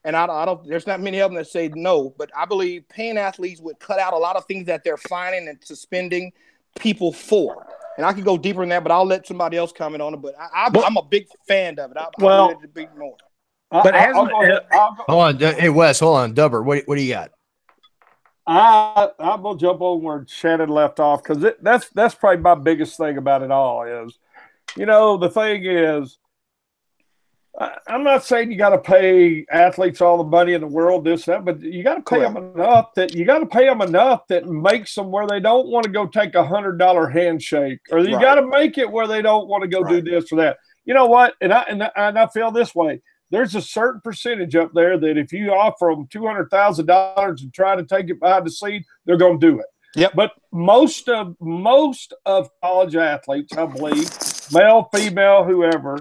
and I don't. There's not many of them that say no, but I believe paying athletes would cut out a lot of things that they're fining and suspending people for. And I could go deeper in that, but I'll let somebody else comment on it. But I'm a big fan of it. I'm ready to be more. But hold on, hey Wes, hold on, Dubber, what do you got? I'm gonna jump over where Shannon left off because that's probably my biggest thing about it all is, the thing is, I'm not saying you got to pay athletes all the money in the world, this, that, but you got to pay them enough that makes them where they don't want to go take $100 handshake, or you got to make it where they don't want to go do this or that. You know what? And I feel this way. There's a certain percentage up there that if you offer them $200,000 and try to take it behind the scene, they're going to do it. Yep. But most of college athletes, I believe, male, female, whoever,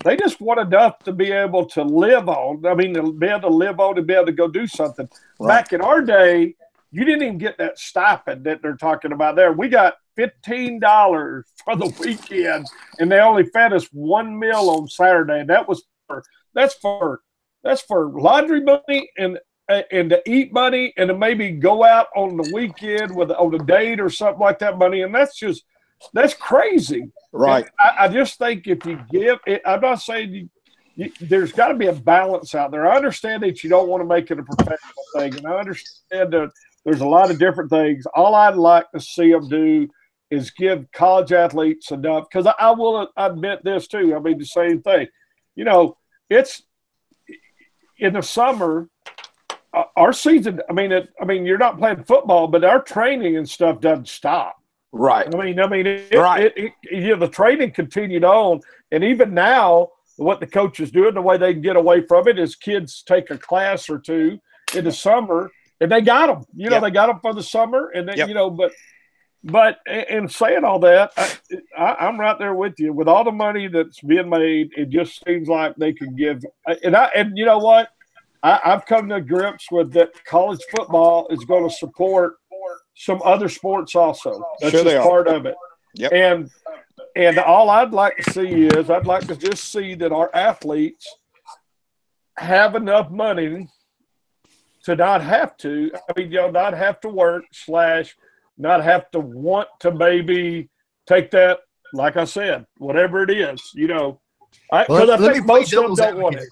they just want enough to be able to live on. I mean, to be able to live on and be able to go do something. Right. Back in our day, you didn't even get that stipend that they're talking about there. We got $15 for the weekend, and they only fed us one meal on Saturday. And that's for laundry money and to eat money and to maybe go out on the weekend on a date or something like that money. And that's crazy. Right. I just think if you give it, I'm not saying there's got to be a balance out there. I understand that you don't want to make it a professional thing, and I understand that there's a lot of different things. All I'd like to see them do is give college athletes enough, because I will admit this too. I mean, the same thing. It's in the summer. Our season. I mean, you're not playing football, but our training and stuff doesn't stop. Right. The training continued on, and even now, what the coach is doing, the way they can get away from it is kids take a class or two in the summer, and they got them. They got them for the summer, and then But in saying all that, I'm right there with you. With all the money that's being made, it just seems like they could give. And you know what? I've come to grips with that. College football is going to support some other sports also. That's just part of it. Yep. And all I'd like to see is I'd like to just see that our athletes have enough money to not have to. Not have to work / not have to want to maybe take that, like I said, whatever it is, I think most of them don't want it.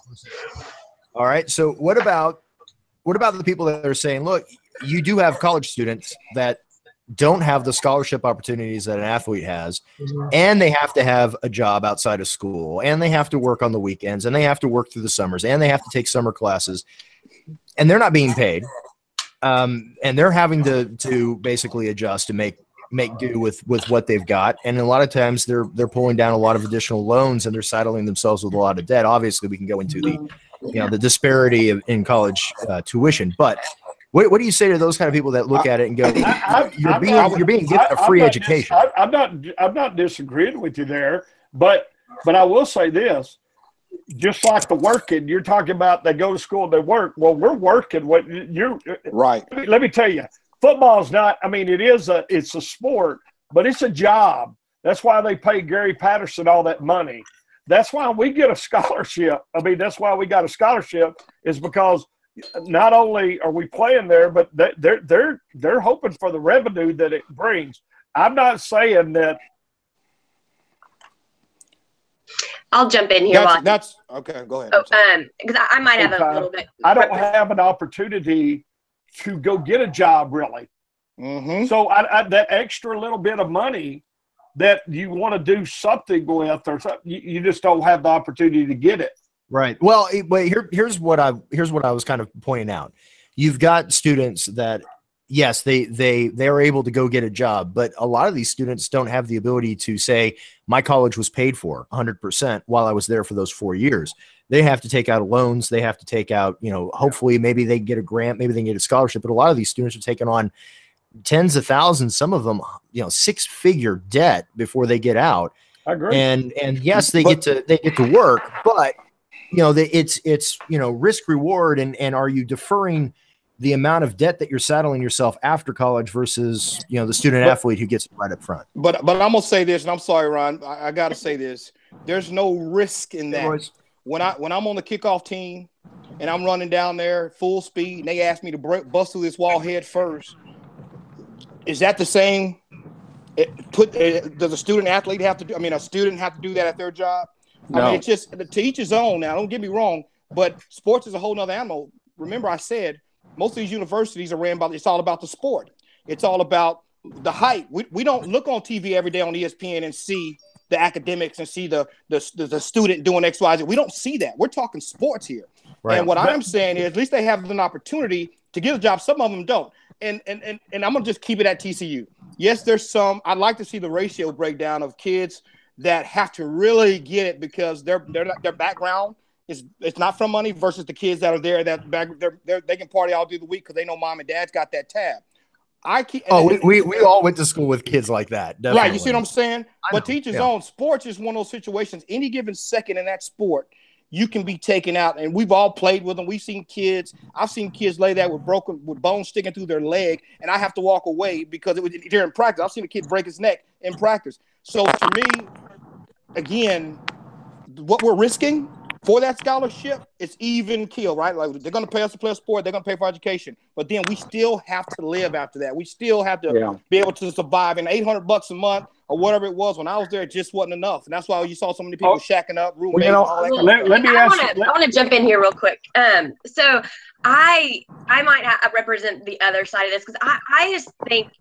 All right. So what about the people that are saying, look, you do have college students that don't have the scholarship opportunities that an athlete has, and they have to have a job outside of school, and they have to work on the weekends, and they have to work through the summers, and they have to take summer classes, and they're not being paid. And they're having to basically adjust to make do with what they've got. And a lot of times they're pulling down a lot of additional loans, and they're saddling themselves with a lot of debt. Obviously, we can go into the disparity in college tuition. But what do you say to those kind of people that look at it and go, you're being given a free education? I'm not disagreeing with you there, but I will say this. Just like the working, you're talking about they go to school and they work. Well, we're working. What you're right. Let me tell you, football's not. It's a sport, but it's a job. That's why they pay Gary Patterson all that money. That's why we get a scholarship. That's why we got a scholarship, is because not only are we playing there, but they're hoping for the revenue that it brings. I'm not saying that. I'll jump in here. That's okay. Go ahead. Because I might have a little bit. I don't have an opportunity to go get a job, really. Mm-hmm. So that extra little bit of money that you want to do something with, or something, you just don't have the opportunity to get it. Right. Well, here's what I was kind of pointing out. You've got students that, yes, they are able to go get a job, but a lot of these students don't have the ability to say, my college was paid for 100% while I was there for those 4 years. They have to take out loans. They have to take out, hopefully maybe they get a grant, maybe they can get a scholarship, but a lot of these students are taking on tens of thousands, some of them, 6-figure debt before they get out. I agree. And yes, they get to work, but it's risk reward. And are you deferring the amount of debt that you're saddling yourself after college versus, the student athlete who gets it right up front? But I'm going to say this, and I'm sorry, Ron, I got to say this. There's no risk in that. Royce. When I'm on the kickoff team and I'm running down there full speed and they ask me to bust through this wall head first, is that the same? Does a student athlete have to do? A student have to do that at their job? No. It's just to each his own. Now, don't get me wrong, but sports is a whole nother animal. Remember, I said most of these universities are ran by. It's all about the sport. It's all about the hype. We don't look on TV every day on ESPN and see the academics and see the student doing X, Y, Z. We don't see that. We're talking sports here. Right. And what I'm saying is, at least they have an opportunity to get a job. Some of them don't. And I'm gonna just keep it at TCU. Yes, there's some. I'd like to see the ratio breakdown of kids that have to really get it because their background it's not from money versus the kids that are there they can party all through the week because they know mom and dad's got that tab. We all went to school with kids like that. Definitely. Right. You see what I'm saying? But teachers own sports is one of those situations. Any given second in that sport, you can be taken out. And we've all played with them. We've seen kids. I've seen kids lay that with bones sticking through their leg, and I have to walk away because it was during practice. I've seen a kid break his neck in practice. So to me, again, what we're risking for that scholarship, it's even kill, right? Like they're going to pay us to play a sport. They're going to pay for education. But then we still have to live after that. We still have to be able to survive. And $800 a month or whatever it was when I was there, it just wasn't enough. And that's why you saw so many people shacking up, roommates. I want to jump in here real quick. So I might represent the other side of this because I just think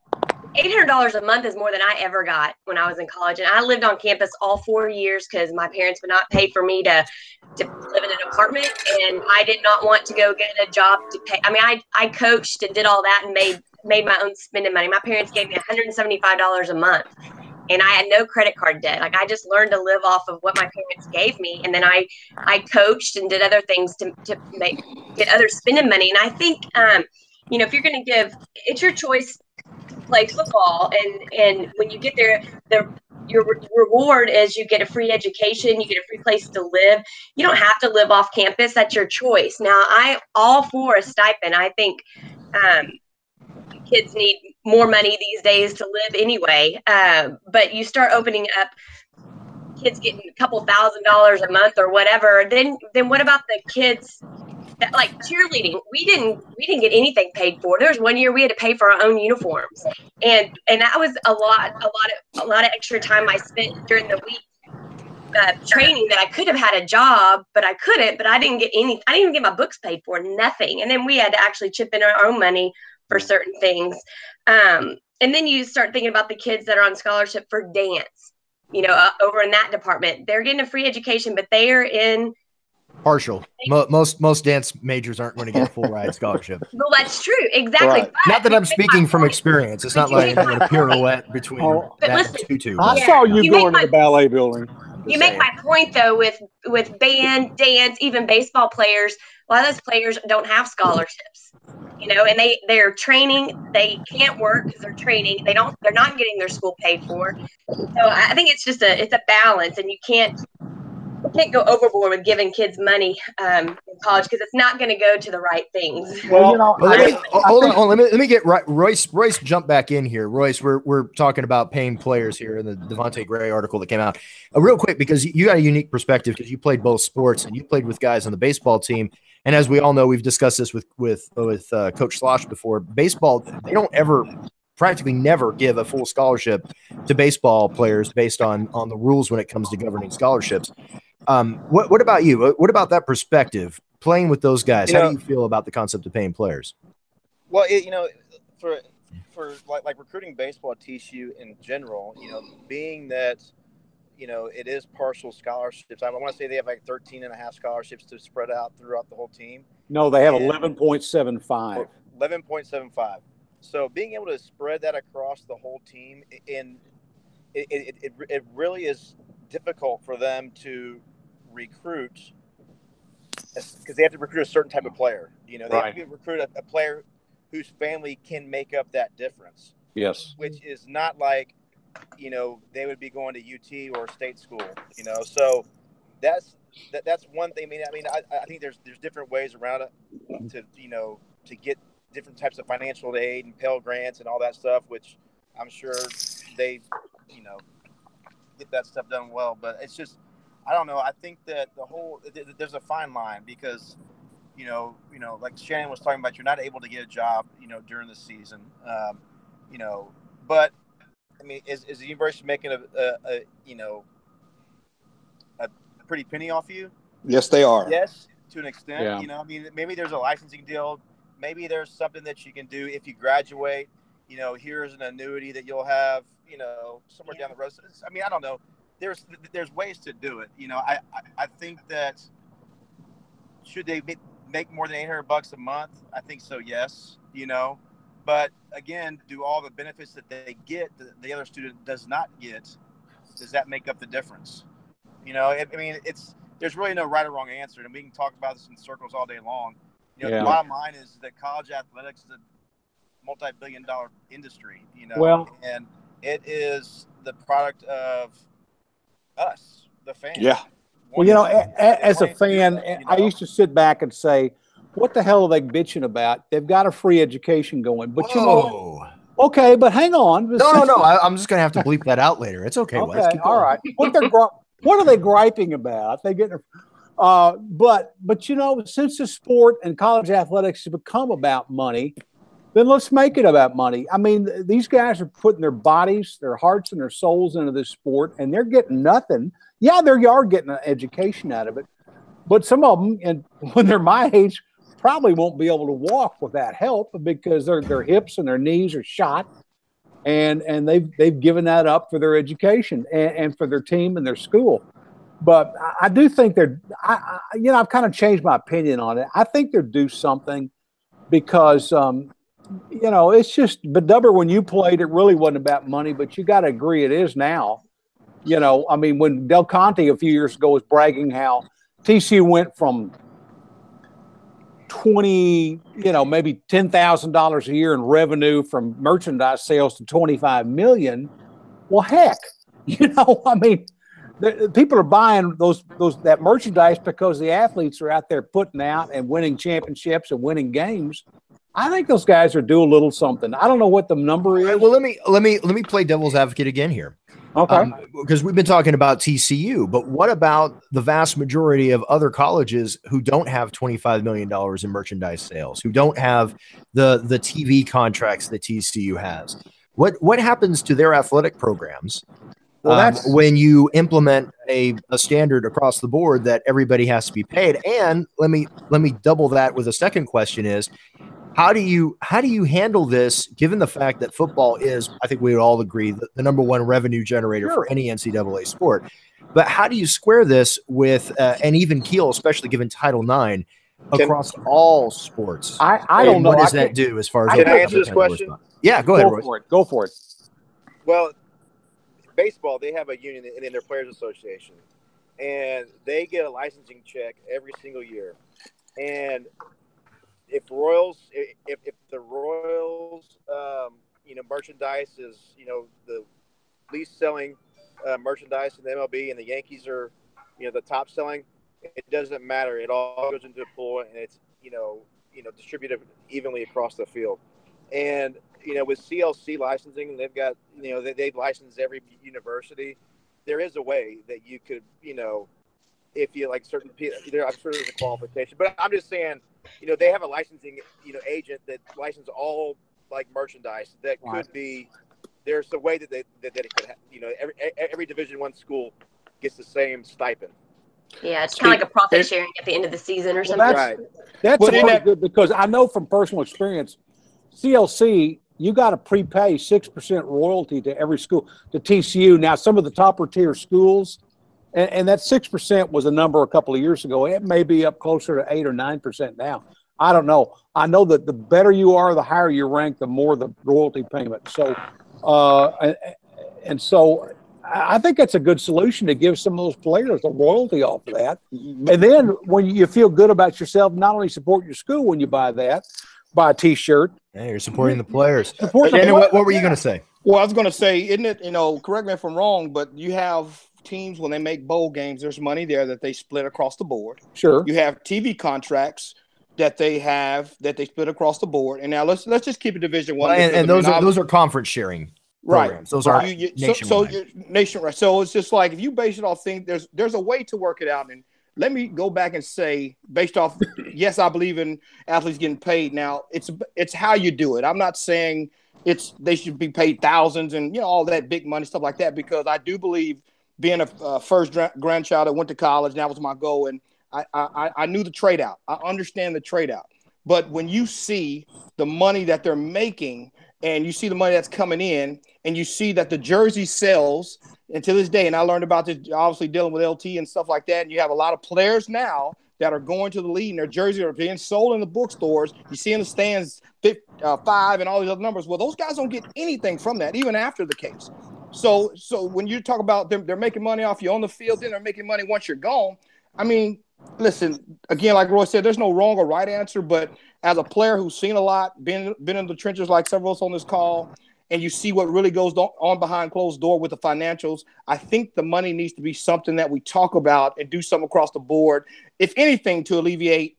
$800 a month is more than I ever got when I was in college. And I lived on campus all 4 years because my parents would not pay for me to live in an apartment. And I did not want to go get a job to pay. I coached and did all that and made made my own spending money. My parents gave me $175 a month, and I had no credit card debt. Like I just learned to live off of what my parents gave me, and then I coached and did other things to get other spending money. And I think if you're going to give, it's your choice to play football, and when you get there, your reward is you get a free education, you get a free place to live. You don't have to live off campus. That's your choice. Now, I all for a stipend. I think kids need more money these days to live anyway. But you start opening up kids getting a couple $1,000s a month or whatever. Then what about the kids that like cheerleading? We didn't get anything paid for. There was one year we had to pay for our own uniforms, and that was a lot of extra time I spent during the week training that I could have had a job, but I couldn't. But I didn't get any. I didn't even get my books paid for, nothing. And then we had to actually chip in our own money for certain things. And then you start thinking about the kids that are on scholarship for dance. Over in that department, they're getting a free education, but they are in partial. Most dance majors aren't going to get a full ride scholarship. Well, that's true. Exactly. Right. Not that I'm speaking from experience. It's not like a pirouette between that and tutu. I saw you going to the ballet building. You make my point, though, with band, dance, even baseball players. A lot of those players don't have scholarships, and they're training. They can't work because they're training. They're not getting their school paid for. So I think it's just it's a balance, and you can't go overboard with giving kids money in college because it's not going to go to the right things. Well, hold on. Let me get Royce jump back in here. Royce, we're talking about paying players here in the Devontae Gray article that came out. Real quick, because you got a unique perspective because you played both sports and you played with guys on the baseball team. And as we all know, we've discussed this with Coach Slosh before. Baseball, they don't practically never give a full scholarship to baseball players based on the rules when it comes to governing scholarships. What about you? What about that perspective? Playing with those guys, how do you feel about the concept of paying players? Well, for like recruiting baseball at TCU in general, being that it is partial scholarships. I want to say they have like 13.5 scholarships to spread out throughout the whole team. No, they have 11.75. 11.75. So being able to spread that across the whole team, and it really is difficult for them to recruit because they have to recruit a certain type of player. They have to recruit a player whose family can make up that difference. Yes. Which is not like, they would be going to UT or state school, So that's one thing. I think there's different ways around it to get different types of financial aid and Pell Grants and all that stuff, which I'm sure they, get that stuff done well. But it's just, I don't know. I think that there's a fine line because, like Shannon was talking about, you're not able to get a job, during the season, but is the university making a pretty penny off you? Yes, they are. Yes, to an extent. Yeah. Maybe there's a licensing deal. Maybe there's something that you can do if you graduate. Here's an annuity that you'll have, somewhere down the road. I don't know. There's ways to do it. I think that should they make more than $800 a month? I think so. Yes. But again, do all the benefits that they get the other student does not get? Does that make up the difference? There's really no right or wrong answer, and we can talk about this in circles all day long. The bottom line is that college athletics is a multi-billion-dollar industry. And it is the product of us, the fans. Yeah. Well, as a fan, I used to sit back and say, what the hell are they bitching about? They've got a free education going. But okay, but hang on. No. I'm just going to have to bleep that out later. It's okay. Okay, all right. What are they griping about? They get, but since the sport and college athletics have become about money, then let's make it about money. These guys are putting their bodies, their hearts, and their souls into this sport, and they're getting nothing. Yeah, they are getting an education out of it, but some of them, and when they're my age, probably won't be able to walk without help because their hips and their knees are shot, and they've given that up for their education and for their team and their school. But I do think I've kind of changed my opinion on it. I think they're due something because it's just, but Dubber, when you played, it really wasn't about money, but you got to agree it is now. I mean, when Del Conte a few years ago was bragging how TCU went from 20, maybe $10,000 a year in revenue from merchandise sales to 25 million. Well, heck, I mean, people are buying that merchandise because the athletes are out there putting out and winning championships and winning games. I think those guys are doing a little something. I don't know what the number is. Well, let me play devil's advocate again here. Okay. Because we've been talking about TCU, but what about the vast majority of other colleges who don't have $25 million in merchandise sales, who don't have the TV contracts that TCU has? What happens to their athletic programs when you implement a standard across the board that everybody has to be paid? And let me double that with a second question is, how do you handle this, given the fact that football is, I think we would all agree, the number one revenue generator for any NCAA sport? But how do you square this with an even keel, especially given Title IX, across all sports? I don't know. What does that do as far as? Can I answer this question? Yeah, go ahead, Royce. Go for it. Well, baseball, they have a union in their Players Association, and they get a licensing check every single year. And if the Royals, merchandise is, the least selling merchandise in the MLB, and the Yankees are, the top selling, it doesn't matter. It all goes into a pool, and it's, distributed evenly across the field. And, with CLC licensing, they've got, they've licensed every university. There is a way that you could, if you like certain people, I'm sure there's a qualification, but I'm just saying, they have a licensing, agent that license all like merchandise that could be. There's a way that it could have, every Division I school gets the same stipend. Yeah, it's kind of like a profit sharing at the end of the season or something. That's good, because I know from personal experience, CLC, you got to prepay 6% royalty to every school, to TCU. Now, some of the topper tier schools, and that 6% was a number a couple of years ago. It may be up closer to 8 or 9% now. I don't know. I know that the better you are, the higher you rank, the more the royalty payment. So, so I think that's a good solution to give some of those players a royalty off of that. And then when you feel good about yourself, not only support your school when you buy a T-shirt. Yeah, you're supporting the players. What were you going to say? Well, I was going to say, isn't it, correct me if I'm wrong, but you have teams, when they make bowl games, there's money there that they split across the board. Sure. You have TV contracts that they split across the board. And now let's just keep it Division I. And those are conference sharing programs. Those are nationwide. Nationwide. So it's just like, if you base it off things, there's a way to work it out. And let me go back and say, based off, yes, I believe in athletes getting paid. Now it's how you do it. I'm not saying they should be paid thousands and all that big money stuff like that, because I do believe, being a first grandchild that went to college, that was my goal, and I knew the trade out. I understand the trade out. But when you see the money that they're making, and you see the money that's coming in, and you see that the jersey sells, and to this day, and I learned about this obviously dealing with LT and stuff like that, and you have a lot of players now that are going to the league, and their jerseys are being sold in the bookstores. You see in the stands 5 and all these other numbers. Well, those guys don't get anything from that, even after the case. So when you talk about them, they're making money off you on the field, then they're making money once you're gone. I mean, listen, again, like Roy said, there's no wrong or right answer, but as a player who's seen a lot, been in the trenches like several of us on this call, and you see what really goes on behind closed door with the financials, I think the money needs to be something that we talk about and do something across the board, if anything, to alleviate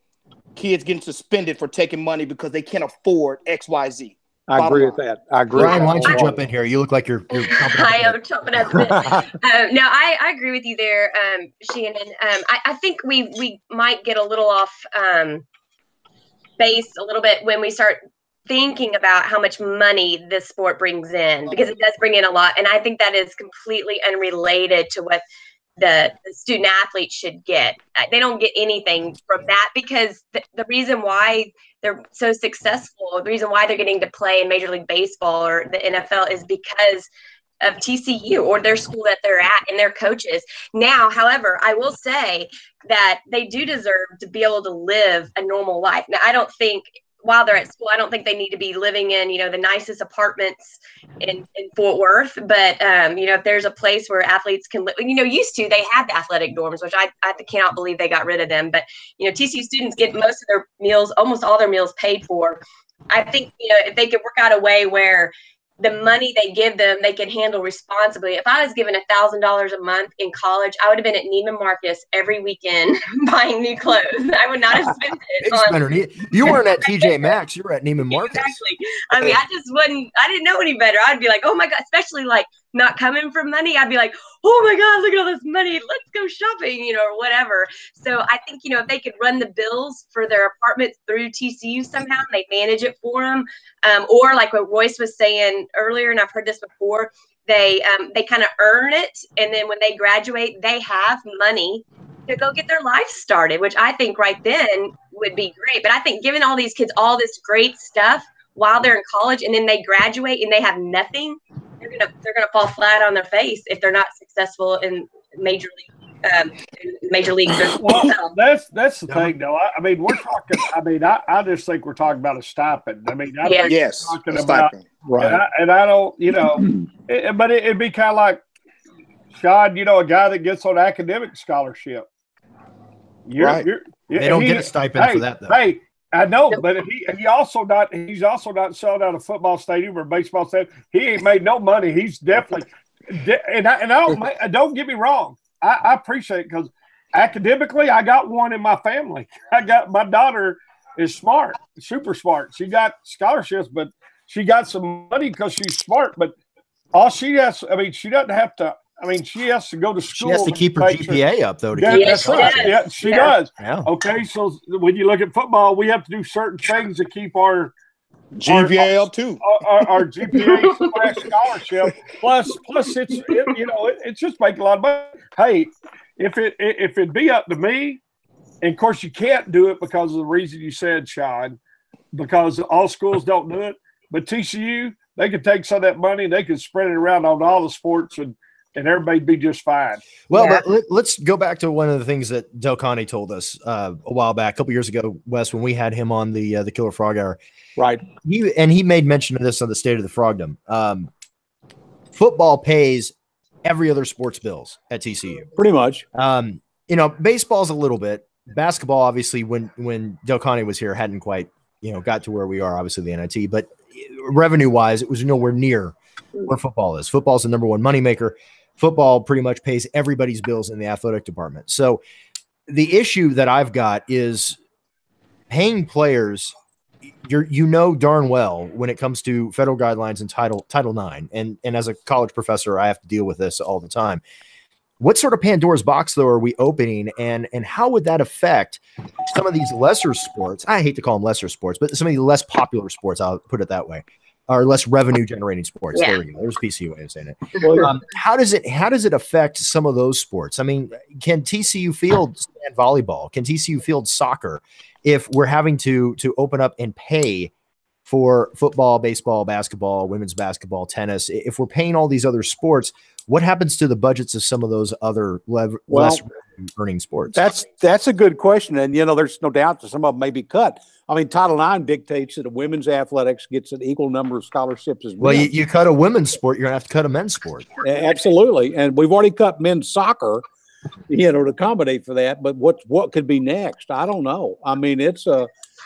kids getting suspended for taking money because they can't afford XYZ. I agree with that. I agree. Ryan, why don't you jump in here? You look like you're I am chomping at the bit. No, I agree with you there, Shannon. I think we might get a little off base a little bit when we start thinking about how much money this sport brings in, because it does bring in a lot. And I think that is completely unrelated to what the student athletes should get. They don't get anything from that, because the reason why they're so successful, the reason why they're getting to play in Major League Baseball or the NFL is because of TCU or their school that they're at and their coaches. Now, however, I will say that they do deserve to be able to live a normal life. Now, I don't think while they're at school. I don't think they need to be living in, the nicest apartments in Fort Worth. But, if there's a place where athletes can live, used to, they had the athletic dorms, which I cannot believe they got rid of them. But, TCU students get most of their meals, almost all their meals paid for. I think, if they could work out a way where the money they give them, they can handle responsibly. If I was given $1,000 a month in college, I would have been at Neiman Marcus every weekend buying new clothes. I would not have spent it. You weren't at TJ Maxx. You were at Neiman Marcus. Exactly. I mean, I didn't know any better. I'd be like, oh my God, especially like not coming from money. I'd be like, oh my God, look at all this money. Let's go shopping, or whatever. So I think, if they could run the bills for their apartments through TCU somehow, they manage it for them. Or like what Royce was saying earlier, and I've heard this before, they kind of earn it. And then when they graduate, they have money to go get their life started, which I think right then would be great. But I think giving all these kids all this great stuff while they're in college and then they graduate and they have nothing, they're gonna fall flat on their face if they're not successful in major leagues. Well, that's the thing, though. I mean, we're talking. I mean, I just think we're talking about a stipend. I mean, yes, talking about right. And I don't, but it'd be kind of like Sean, a guy that gets on academic scholarship. They don't get a stipend for that, though. Hey, I know, but if he's also not selling out a football stadium or a baseball stadium. He ain't made no money. He's definitely, and I don't get me wrong. I appreciate it because academically, I got one in my family. My daughter is smart, super smart. She got scholarships, but she got some money because she's smart. But all she has, she doesn't have to. She has to go to school. She has to keep her GPA up, though. That's right. Yeah, she does. Yeah. Okay, so when you look at football, we have to do certain things to keep our GPA up too. Our GPA scholarship. Plus, it's just making a lot of money. Hey, if it'd be up to me, and of course you can't do it because of the reason you said, Sean, because all schools don't do it. But TCU, they could take some of that money and they could spread it around on all the sports and everybody'd be just fine. Well, but let's go back to one of the things that Del Conte told us a while back, a couple years ago, Wes, when we had him on the Killer Frog Hour. Right. He made mention of this on the State of the Frogdom. Football pays every other sport's bills at TCU. Pretty much. Baseball's a little bit. Basketball, obviously, when Del Conte was here, hadn't quite, got to where we are, obviously, the NIT. But revenue-wise, it was nowhere near where football is. Football's the number one moneymaker. Football pretty much pays everybody's bills in the athletic department. So the issue that I've got is paying players, darn well when it comes to federal guidelines and Title IX. And as a college professor, I have to deal with this all the time. What sort of Pandora's box, though, are we opening, and how would that affect some of these lesser sports? I hate to call them lesser sports, but some of the less popular sports, I'll put it that way, are less revenue-generating sports. Yeah. There we go. There's PC way of saying it. How does it affect some of those sports? I mean, can TCU field stand volleyball? Can TCU field soccer if we're having to open up and pay for football, baseball, basketball, women's basketball, tennis? If we're paying all these other sports, what happens to the budgets of some of those other less earning sports? That's a good question. And, there's no doubt that some of them may be cut. Title IX dictates that a women's athletics gets an equal number of scholarships as well. Well, you cut a women's sport, you're going to have to cut a men's sport. Absolutely. And we've already cut men's soccer, to accommodate for that. But what could be next? I don't know.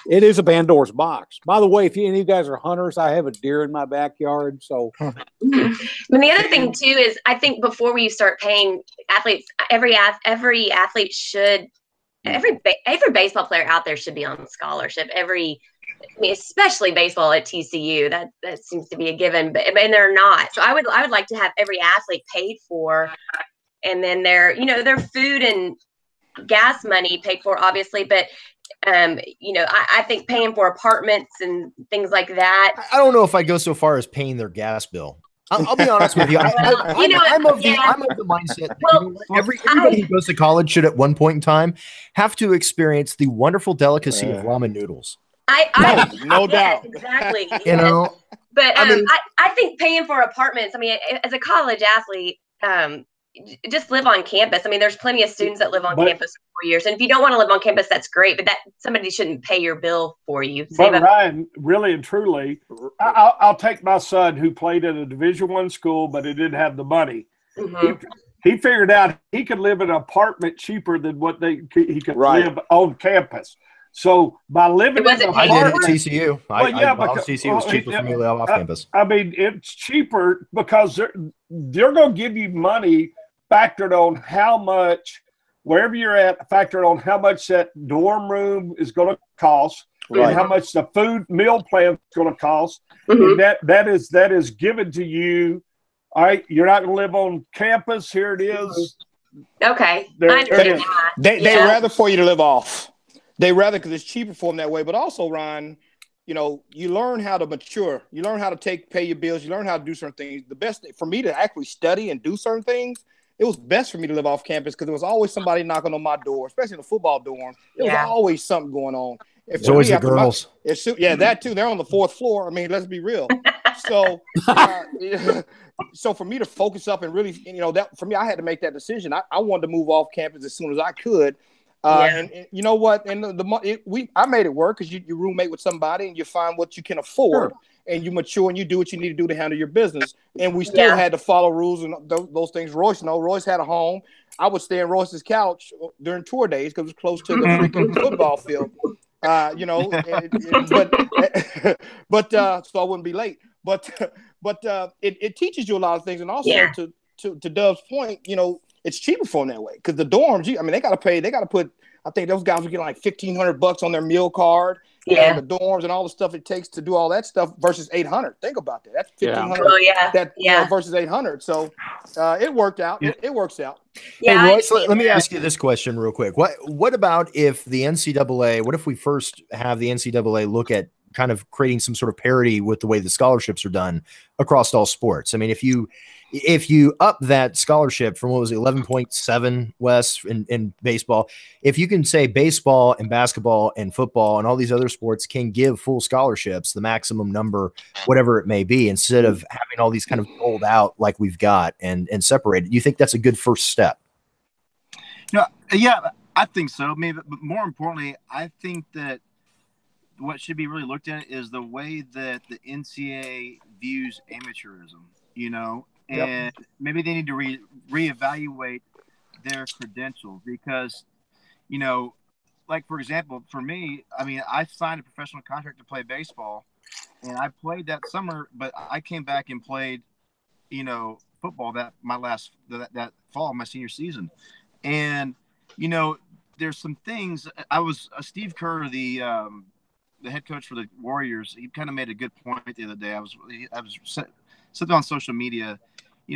It is a Pandora's box. By the way, if any of you guys are hunters, I have a deer in my backyard. So, and the other thing too is, I think before we start paying athletes, every athlete should, every baseball player out there should be on scholarship. Especially baseball at TCU, that seems to be a given, but they're not. So I would like to have every athlete paid for, and then their food and gas money paid for, obviously, but. I think paying for apartments and things like that. I don't know if I go so far as paying their gas bill. I'll be honest with you. I'm of the mindset that everybody who goes to college should at one point in time have to experience the wonderful delicacy of ramen noodles. No doubt. Exactly. But I think paying for apartments, as a college athlete, just live on campus. There's plenty of students that live on campus 4 years. And if you don't want to live on campus, that's great, but that somebody shouldn't pay your bill for you. But Ryan, really and truly, I'll take my son who played at a Division I school, but he didn't have the money. Mm-hmm. He figured out he could live in an apartment cheaper than what he could live on campus. So by living in an apartment, I did at TCU. TCU was cheaper for me to live off campus. I mean, it's cheaper because they're going to give you money factored on how much, wherever you're at, factored on how much that dorm room is going to cost, and how much the food meal plan is going to cost. Mm-hmm. And that is given to you. All right, you're not going to live on campus. Here it is. Okay. They rather for you to live off. They rather because it's cheaper for them that way. But also, Ryan, you learn how to mature. You learn how to pay your bills. You learn how to do certain things. The best for me to actually study and do certain things, it was best for me to live off campus because there was always somebody knocking on my door, especially in the football dorm. There was always something going on. It's always the girls. That too. They're on the 4th floor. I mean, let's be real. So, so for me to focus up and really, that for me, I had to make that decision. I wanted to move off campus as soon as I could. And you know what? And I made it work because you roommate with somebody and you find what you can afford, and you mature and you do what you need to do to handle your business. And we still had to follow rules and those things. Royce had a home. I would stay on Royce's couch during tour days because it was close to the freaking football field. But so I wouldn't be late. But it teaches you a lot of things, and also to Dove's point, it's cheaper for them that way because the dorms. I mean, they got to pay. They got to put. I think those guys were getting like $1,500 on their meal card. And the dorms and all the stuff it takes to do all that stuff versus $800. Think about that. That's $1,500. Versus $800. So it worked out. It works out. Yeah, hey, Royce, let me ask you this question real quick. What about if the NCAA? What if we first have the NCAA look at kind of creating some sort of parity with the way the scholarships are done across all sports? I mean, if you up that scholarship from 11.7 Wes in baseball, if you can say baseball and basketball and football and all these other sports can give full scholarships, the maximum number, whatever it may be, instead of having all these kind of rolled out like we've got and separated, you think that's a good first step? Yeah, I think so. I mean, but more importantly, I think that what should be really looked at is the way that the NCAA views amateurism, and maybe they need to reevaluate their credentials because, like, for example, for me, I mean, I signed a professional contract to play baseball and I played that summer, but I came back and played, football that fall, my senior season. And, there's some things I was Steve Kerr, the head coach for the Warriors. He kind of made a good point the other day. I was something on social media,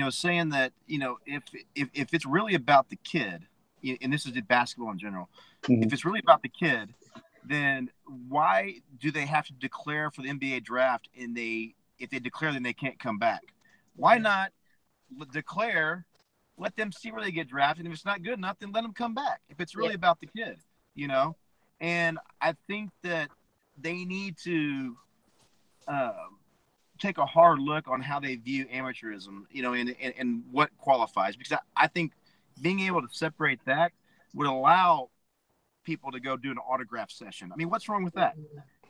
saying that, if it's really about the kid, and this is in basketball in general, if it's really about the kid, then why do they have to declare for the NBA draft? And if they declare, then they can't come back. Why not declare, let them see where they get drafted. And if it's not good enough, then let them come back. If it's really about the kid, and I think that they need to take a hard look on how they view amateurism, and what qualifies. Because I think being able to separate that would allow people to go do an autograph session. I mean, what's wrong with that?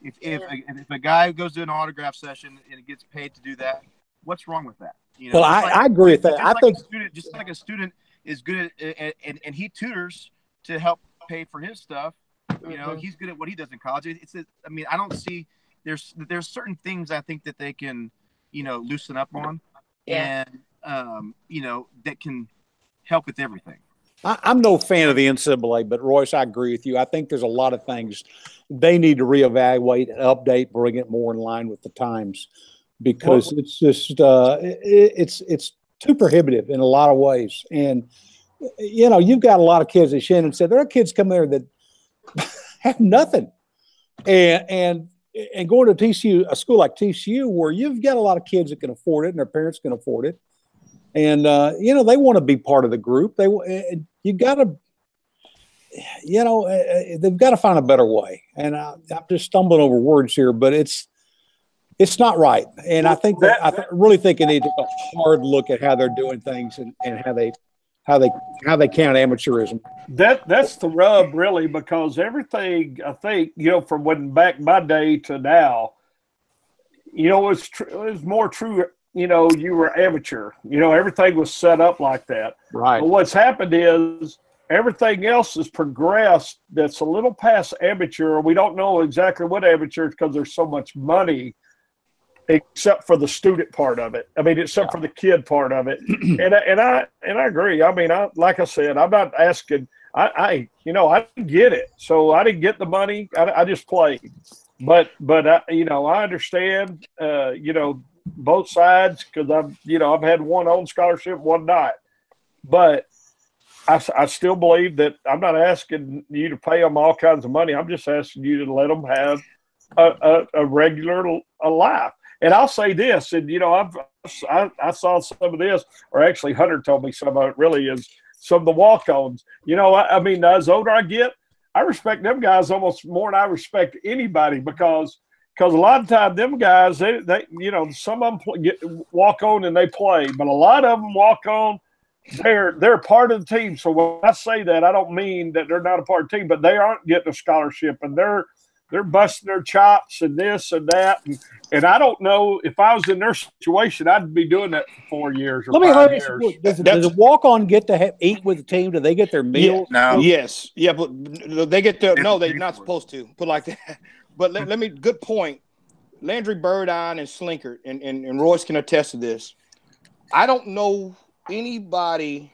If a guy goes to an autograph session and gets paid to do that, what's wrong with that? Well, I agree with that. I think just like a student is good at, and he tutors to help pay for his stuff. He's good at what he does in college. I don't see there's certain things I think that they can, loosen up on, and that can help with everything. I'm no fan of the NCAA, but Royce, I agree with you. I think there's a lot of things they need to reevaluate, update, bring it more in line with the times, because it's just it's too prohibitive in a lot of ways. And you've got a lot of kids, as Shannon said, there are kids come there that have nothing, and going to TCU, a school like TCU, where you've got a lot of kids that can afford it and their parents can afford it, and they want to be part of the group. They've got to find a better way. And I'm just stumbling over words here, but it's not right. And I think I really think they need to take a hard look at how they're doing things and how how they count amateurism. That's the rub, really, because everything, I think, from when back my day to now, it was more true. You were amateur. Everything was set up like that. Right. But what's happened is everything else has progressed. That's a little past amateur. We don't know exactly what amateur because there's so much money, except for the student part of it. I mean, except for the kid part of it. And I agree. I mean, like I said, I'm not asking. I didn't get it, so I didn't get the money. I just played. But I understand. Both sides, because I've had one on scholarship, one not. But I still believe that I'm not asking you to pay them all kinds of money. I'm just asking you to let them have a regular life. And I'll say this, and I saw some of this, or actually Hunter told me some of it really is some of the walk-ons. I mean, as older I get, I respect them guys almost more than I respect anybody because a lot of times them guys, they some of them walk on and they play, but a lot of them walk on. They're part of the team. So when I say that, I don't mean that they're not a part of the team, but they aren't getting a scholarship, and they're busting their chops and this and that. And I don't know if I was in their situation, I'd be doing that for 4 years or 5 years. Does a walk-on get to eat with the team? Do they get their meals? Yeah, no. Yes. Yeah, but they get their – no, they're not supposed to. Put like that. But let me – good point. Landry Birdine and Slinkert, and Royce can attest to this. I don't know anybody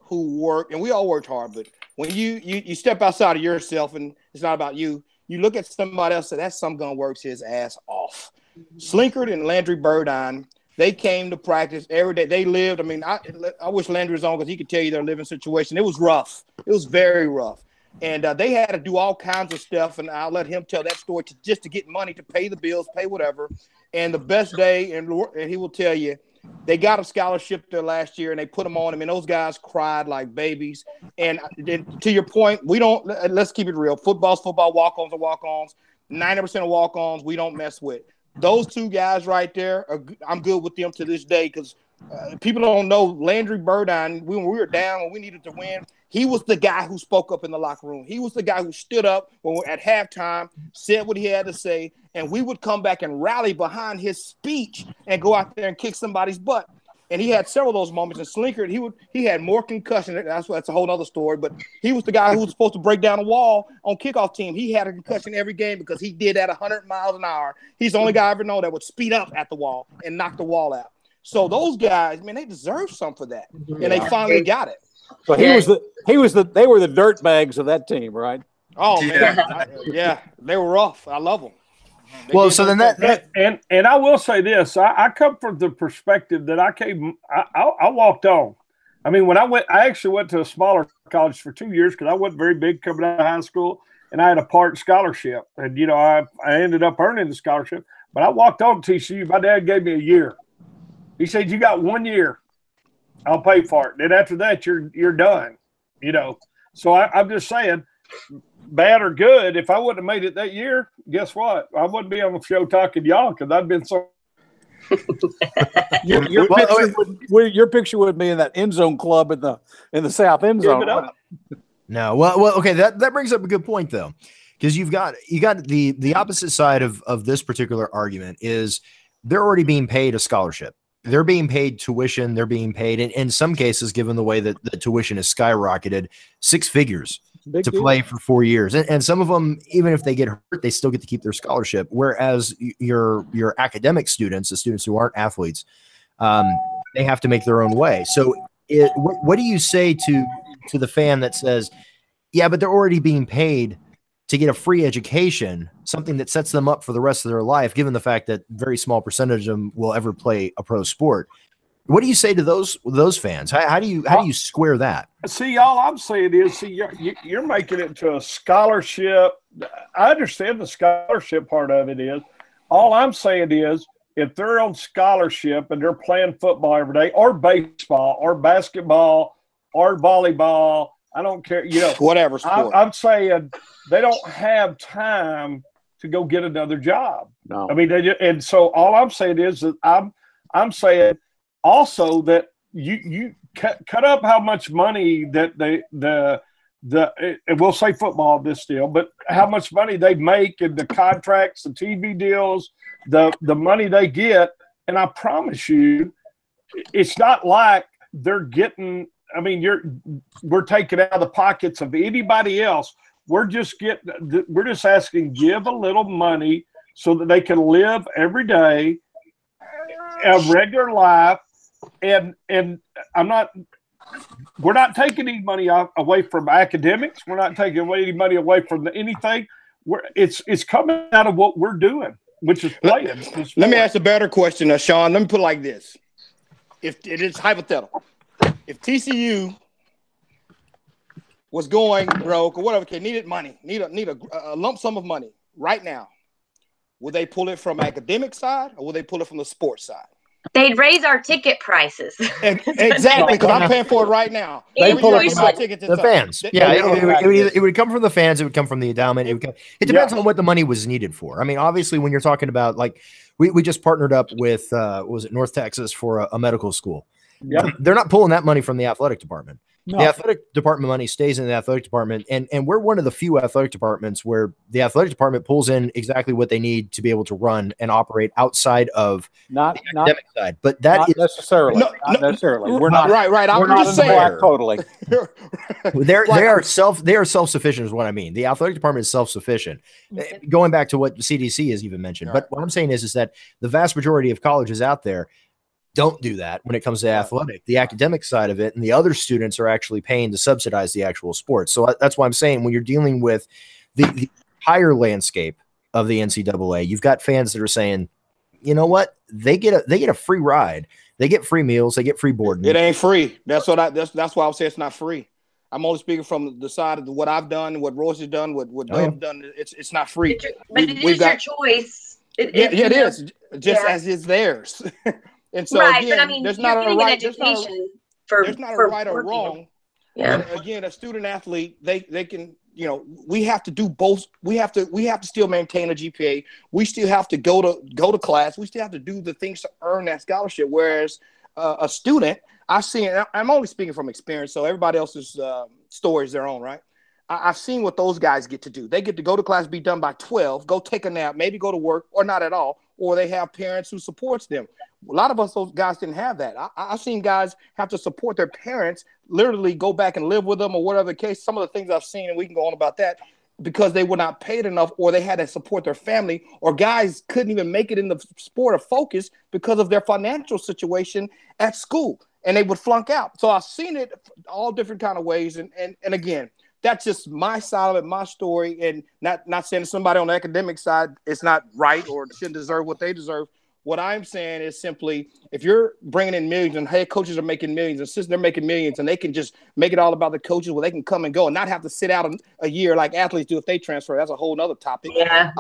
who worked – and we all worked hard, but when you step outside of yourself and it's not about you, you look at somebody else and that's some gun works his ass off. Slinkert and Landry Birdine, they came to practice every day. They lived. I mean, I wish Landry was on because he could tell you their living situation. It was rough. It was very rough. And they had to do all kinds of stuff, and I'll let him tell that story just to get money to pay the bills, pay whatever. And the best day, and he will tell you, they got a scholarship there last year, and they put them on him, and those guys cried like babies. And to your point, let's keep it real. Football's football, walk-ons are walk-ons. 90% of walk-ons we don't mess with. Those two guys right there, I'm good with them to this day because people don't know Landry Birdine, when we were down, when we needed to win, he was the guy who spoke up in the locker room. He was the guy who stood up when we're at halftime, said what he had to say, and we would come back and rally behind his speech and go out there and kick somebody's butt. And he had several of those moments. And Slinkert, he had more concussion. That's a whole other story. But he was the guy who was supposed to break down a wall on kickoff team. He had a concussion every game because he did at 100 miles an hour. He's the only guy I ever know that would speed up at the wall and knock the wall out. So those guys, man, they deserve some for that, and they finally got it. So they were the dirt bags of that team, right? Oh man, yeah, they were rough. I love them. Well, so then and I will say this: I come from the perspective that I walked on. I mean, when I actually went to a smaller college for 2 years because I wasn't very big coming out of high school, and I had a part scholarship, and I ended up earning the scholarship. But I walked on to TCU. My dad gave me a year. He said, "You got 1 year. I'll pay for it. Then after that, you're done." So I'm just saying, bad or good, if I wouldn't have made it that year, guess what? I wouldn't be on the show talking to y'all because I'd been so. Your picture would be in that end zone club in the south end zone. No, well, okay. That brings up a good point though, because you got the opposite side of this particular argument is they're already being paid a scholarship. They're being paid tuition. They're being paid, in some cases, given the way that the tuition is skyrocketed, 6 figures to play for 4 years. And some of them, even if they get hurt, they still get to keep their scholarship. Whereas your academic students, the students who aren't athletes, they have to make their own way. So what do you say to the fan that says, yeah, but they're already being paid to get a free education, something that sets them up for the rest of their life, given the fact that very small percentage of them will ever play a pro sport? What do you say to those fans? How do you square that? See, all I'm saying is, you're making it to a scholarship. I understand the scholarship part of it is. All I'm saying is, if they're on scholarship and they're playing football every day, or baseball, or basketball, or volleyball, I don't care, whatever sport. I'm saying they don't have time to go get another job. No, I mean, so all I'm saying is that I'm saying also that you cut up how much money that we'll say football this deal, but how much money they make in the contracts, the TV deals, the money they get. And I promise you, it's not like they're getting, I mean, we're taking out of the pockets of anybody else. We're just asking, give a little money so that they can live every day, a regular life. And we're not taking any money away from academics. We're not taking any money away from anything. It's coming out of what we're doing, which is playing. Let me ask a better question, Sean. Let me put it like this. If it is hypothetical, if TCU was going broke or whatever, needed money, need a lump sum of money right now, would they pull it from academic side or would they pull it from the sports side? They'd raise our ticket prices. Exactly, because I'm paying for it right now. They pull it from the fans. Yeah, it would come from the fans. It would come from the endowment. It depends on what the money was needed for. I mean, obviously, when you're talking about, like, we just partnered up with, was it North Texas for a medical school? Yep. They're not pulling that money from the athletic department. No. The athletic department money stays in the athletic department, and we're one of the few athletic departments where the athletic department pulls in exactly what they need to be able to run and operate outside of not the academic side. But that is necessarily. Not necessarily. We're not right. We're not in the black totally. They are self-sufficient is what I mean. The athletic department is self-sufficient. Going back to what the CDC has even mentioned. Right. But what I'm saying is that the vast majority of colleges out there don't do that when it comes to athletic. The academic side of it and the other students are actually paying to subsidize the actual sport. So that's why I'm saying when you're dealing with the higher landscape of the NCAA, you've got fans that are saying, you know what, they get a free ride, they get free meals, they get free board. It ain't free. That's why I would say it's not free. I'm only speaking from the side of what I've done, what Royce has done, what Dove's done. It's not free. But it is your choice. It is just as is theirs. And so right, again, but I mean, there's not a right, there's not a right or wrong. Yeah. But again, a student athlete, they can, we have to do both. We have to still maintain a GPA. We still have to go to class. We still have to do the things to earn that scholarship. Whereas a student, I'm only speaking from experience, so everybody else's story is their own, right? I've seen what those guys get to do. They get to go to class, be done by 12, go take a nap, maybe go to work or not at all, or they have parents who supports them. A lot of us, those guys didn't have that. I've seen guys have to support their parents, literally go back and live with them or whatever the case. Some of the things I've seen, and we can go on about that, because they were not paid enough or they had to support their family, or guys couldn't even make it in the sport of focus because of their financial situation at school, and they would flunk out. So I've seen it all different kind of ways. And again, that's just my side of it, my story, and not saying somebody on the academic side is not right or shouldn't deserve what they deserve. What I'm saying is simply, if you're bringing in millions and head coaches are making millions and since they're making millions and they can just make it all about the coaches where they can come and go and not have to sit out a year like athletes do if they transfer, that's a whole nother topic. Yeah.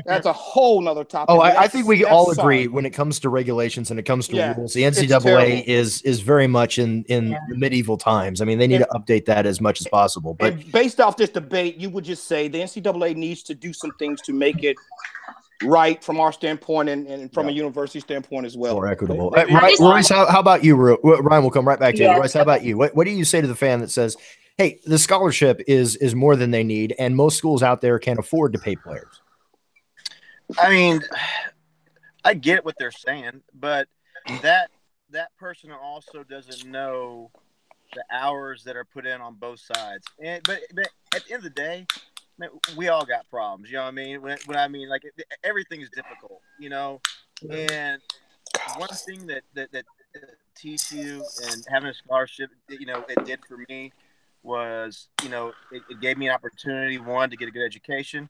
That's a whole nother topic. Oh, I think we all agree when it comes to regulations and it comes to rules. The NCAA is very much in the medieval times. I mean, they need to update that as much as possible. But based off this debate, you would just say the NCAA needs to do some things to make it right from our standpoint and from a university standpoint as well. More equitable. Royce, how about you? Ryan, we'll come right back to you. Royce, how about you? What do you say to the fan that says, hey, the scholarship is more than they need, and most schools out there can't afford to pay players? I mean, I get what they're saying, but that person also doesn't know the hours that are put in on both sides. But at the end of the day, we all got problems, you know what I mean? When I mean, like, everything is difficult, and one thing that TCU and having a scholarship, it did for me was, it gave me an opportunity, one, to get a good education.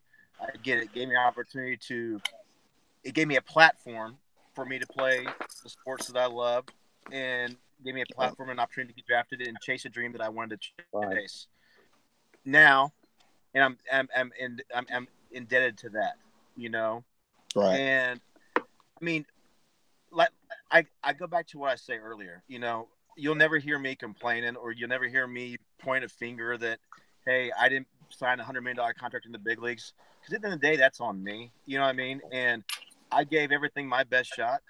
It gave me an opportunity it gave me a platform for me to play the sports that I love, and gave me a platform and opportunity to get drafted and chase a dream that I wanted to chase. Now, and I'm indebted to that, Right. And I mean, like I go back to what I say earlier. You'll never hear me complaining, or you'll never hear me point a finger that, hey, I didn't sign a $100 million contract in the big leagues. Because at the end of the day, that's on me. You know what I mean? And I gave everything my best shot,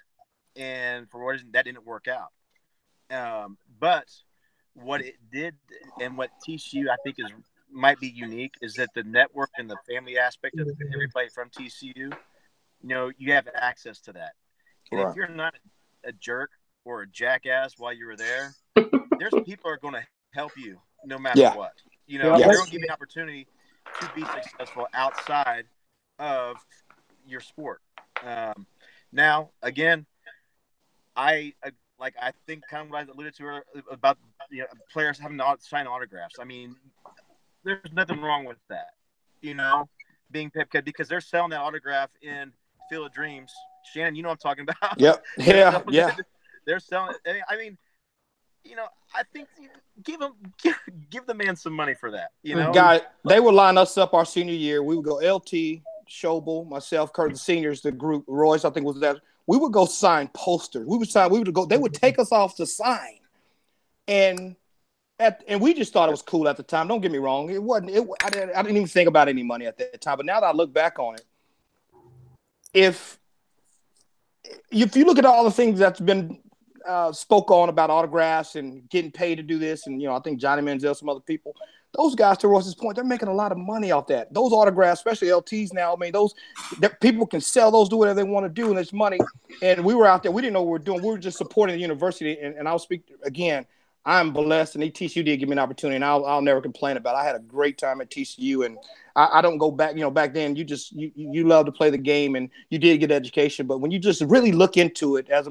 and for what reason that didn't work out. But what it did and what TCU I think might be unique is that the network and the family aspect of everybody from TCU, you have access to that. And if you're not a jerk or a jackass while you were there, there's people who are going to help you no matter what. They're going to give you an opportunity to be successful outside of your sport. Now, again, I think kind of what I alluded to about players having to sign autographs. I mean, there's nothing wrong with that, being Pepco, because they're selling that autograph in Field of Dreams. Shannon, you know what I'm talking about. Yep. Yeah. They're selling. I mean, I think give the man some money for that. Guy, they would line us up our senior year. We would go LT, Schobel, myself, Kurt, the seniors, the group, Royce, I think was that. We would go sign posters. They would take us off to sign. And we just thought it was cool at the time. Don't get me wrong. It wasn't. I didn't even think about any money at that time. But now that I look back on it, if you look at all the things that's been spoke on about autographs and getting paid to do this, and I think Johnny Manziel, some other people, those guys, to Royce's point, they're making a lot of money off that. Those autographs, especially LTs now, I mean, people can sell those, do whatever they want to do, and it's money. And we were out there. We didn't know what we were doing. We were just supporting the university. And I'll speak again. I'm blessed, and TCU did give me an opportunity, and I'll never complain about it. I had a great time at TCU, and I don't go back. Back then you love to play the game, and you did get education. But when you just really look into it as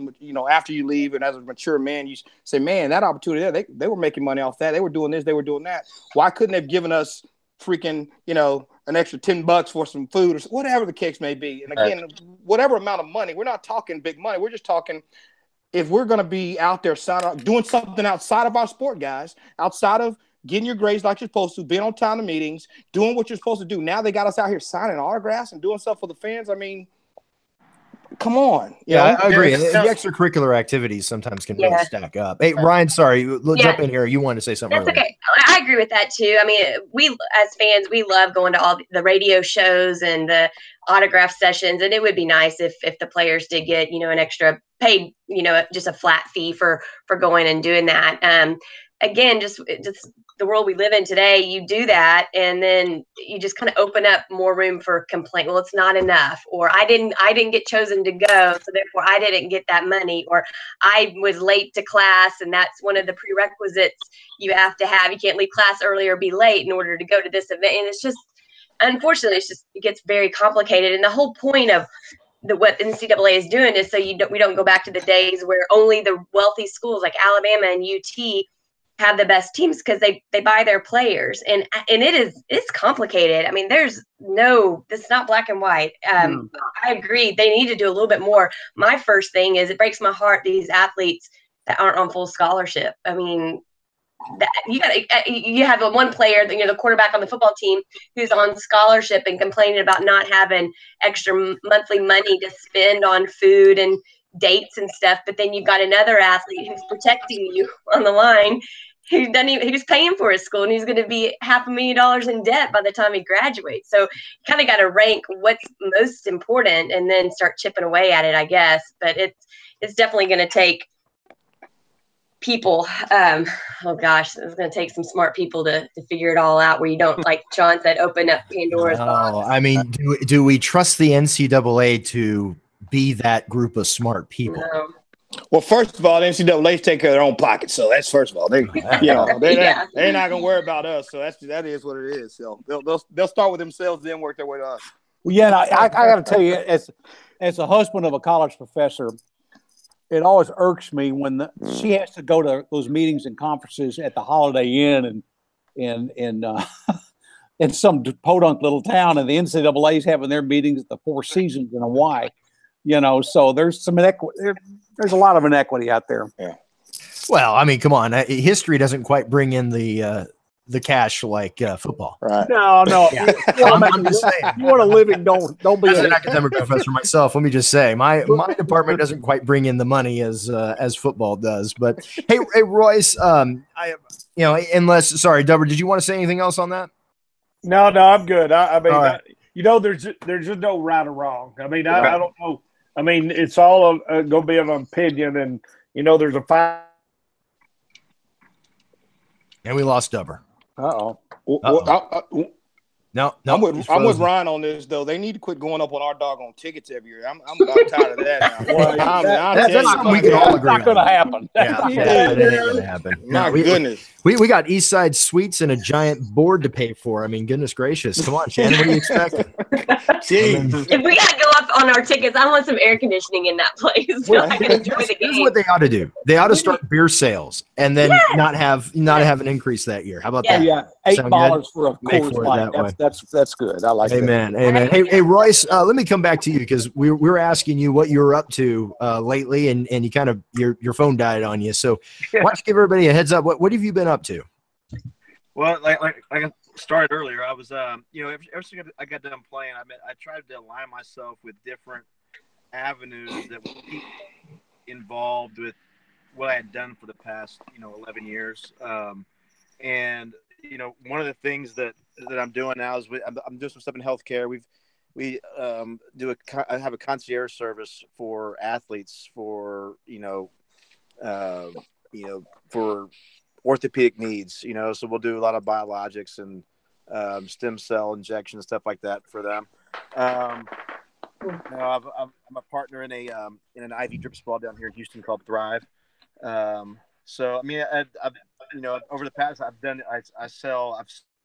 after you leave and as a mature man, you say, man, that opportunity there, they were making money off that. They were doing this, they were doing that. Why couldn't they have given us freaking an extra $10 for some food or whatever the case may be? And again, whatever amount of money, we're not talking big money. We're just talking. If we're going to be out there doing something outside of our sport, guys, outside of getting your grades like you're supposed to, being on time to meetings, doing what you're supposed to do. Now they got us out here signing autographs and doing stuff for the fans. I mean, come on. I agree. The extracurricular activities sometimes can really stack up. Hey, Ryan, sorry, jump in here. You wanted to say something. That's okay. I agree with that too. I mean, we as fans, we love going to all the radio shows and the autograph sessions, and it would be nice if the players did get an extra paid, just a flat fee for going and doing that. Again, just the world we live in today, you do that, and then you just kind of open up more room for complaint. Well, it's not enough, or I didn't get chosen to go, so therefore I didn't get that money, or I was late to class, and that's one of the prerequisites you have to have. You can't leave class early or be late in order to go to this event, and it's just, unfortunately, it gets very complicated. And the whole point of what NCAA is doing is so we don't go back to the days where only the wealthy schools like Alabama and UT have the best teams because they buy their players, and it's complicated. I mean, it's not black and white. I agree. They need to do a little bit more. My first thing is, it breaks my heart, these athletes that aren't on full scholarship. I mean, you have one player, the quarterback on the football team, who's on scholarship and complaining about not having extra monthly money to spend on food and dates and stuff. But then you've got another athlete who's protecting you on the line, who's paying for his school, and he's going to be $500,000 in debt by the time he graduates. So you kind of got to rank what's most important and then start chipping away at it, I guess. But it's definitely going to take people. It's going to take some smart people to figure it all out, where you don't, like Sean said, open up Pandora's box. I mean, do we trust the NCAA to be that group of smart people? No. Well, first of all, the NCAA take care of their own pockets, so that's first of all. They're not gonna worry about us, so that is what it is. So they'll start with themselves, then work their way to us. Well, yeah, I got to tell you, as a husband of a college professor, it always irks me when she has to go to those meetings and conferences at the Holiday Inn in some podunk little town, and the NCAA is having their meetings at the Four Seasons in Hawaii. So there's some inequity. There's a lot of inequity out there. Yeah. Well, I mean, come on. History doesn't quite bring in the cash like football. Right. No. Yeah. I'm just saying. You want a living? Don't be an academic professor myself. Let me just say, my department doesn't quite bring in the money as football does. But hey, Royce, sorry, Deborah, did you want to say anything else on that? No, I'm good. I mean, right. There's just no right or wrong. I mean, I don't know. I mean, it's all going to be an opinion, and there's a fine. And we lost Dubber. No, I'm with Ryan on this though. They need to quit going up on our doggone tickets every year. I'm about tired of that now. That's something we can all agree on. Not going to happen. Yeah, that ain't going to happen. My goodness. We got East Side Suites and a giant board to pay for. I mean, goodness gracious. Come on, Shannon. What do you expect? If we got to go up on our tickets, I want some air conditioning in that place so I can enjoy the game. Here's what they ought to do. They ought to start beer sales and then not have an increase that year. How about that? Yeah, $8 for a Coors Light. That's good. I like that. Amen. Hey, Royce, let me come back to you because we were asking you what you were up to lately, and you kind of your phone died on you. So why don't you give everybody a heads up? What have you been up to? Well, like I started earlier, I was ever since I got done playing, I tried to align myself with different avenues that would keep involved with what I had done for the past 11 years. And one of the things that I'm doing now is I'm doing some stuff in healthcare. I have a concierge service for athletes for for orthopedic needs. So we'll do a lot of biologics and stem cell injections, stuff like that for them. I'm a partner in an IV drip spa down here in Houston called Thrive. So I mean, I've over the past I've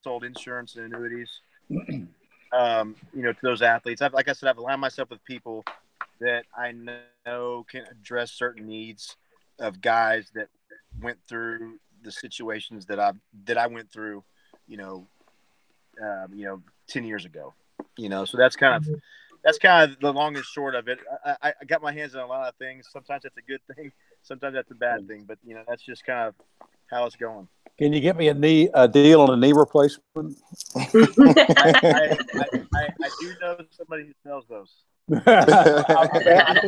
sold insurance and annuities, to those athletes. I've aligned myself with people that I know can address certain needs of guys that went through the situations that I went through, 10 years ago, so that's kind of the long and short of it. I got my hands on a lot of things. Sometimes that's a good thing. Sometimes that's a bad thing, but that's just kind of how it's going. Can you get me a deal on a knee replacement? I do know somebody who sells those. Look at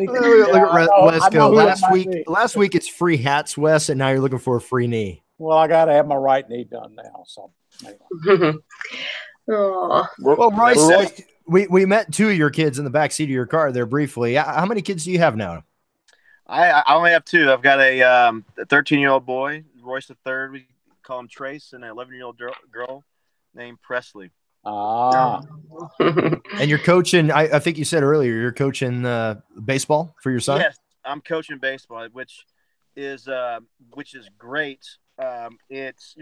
Wes go. Last week it's free hats, Wes, and now you're looking for a free knee. Well, I got to have my right knee done now. So, well, Royce, we met two of your kids in the back seat of your car there briefly. How many kids do you have now? I only have two. I've got a 13-year-old boy, Royce III. We call him Trace, and an 11-year-old girl named Presley. And you're coaching. I think you said earlier you're coaching baseball for your son. Yes, I'm coaching baseball, which is great. It's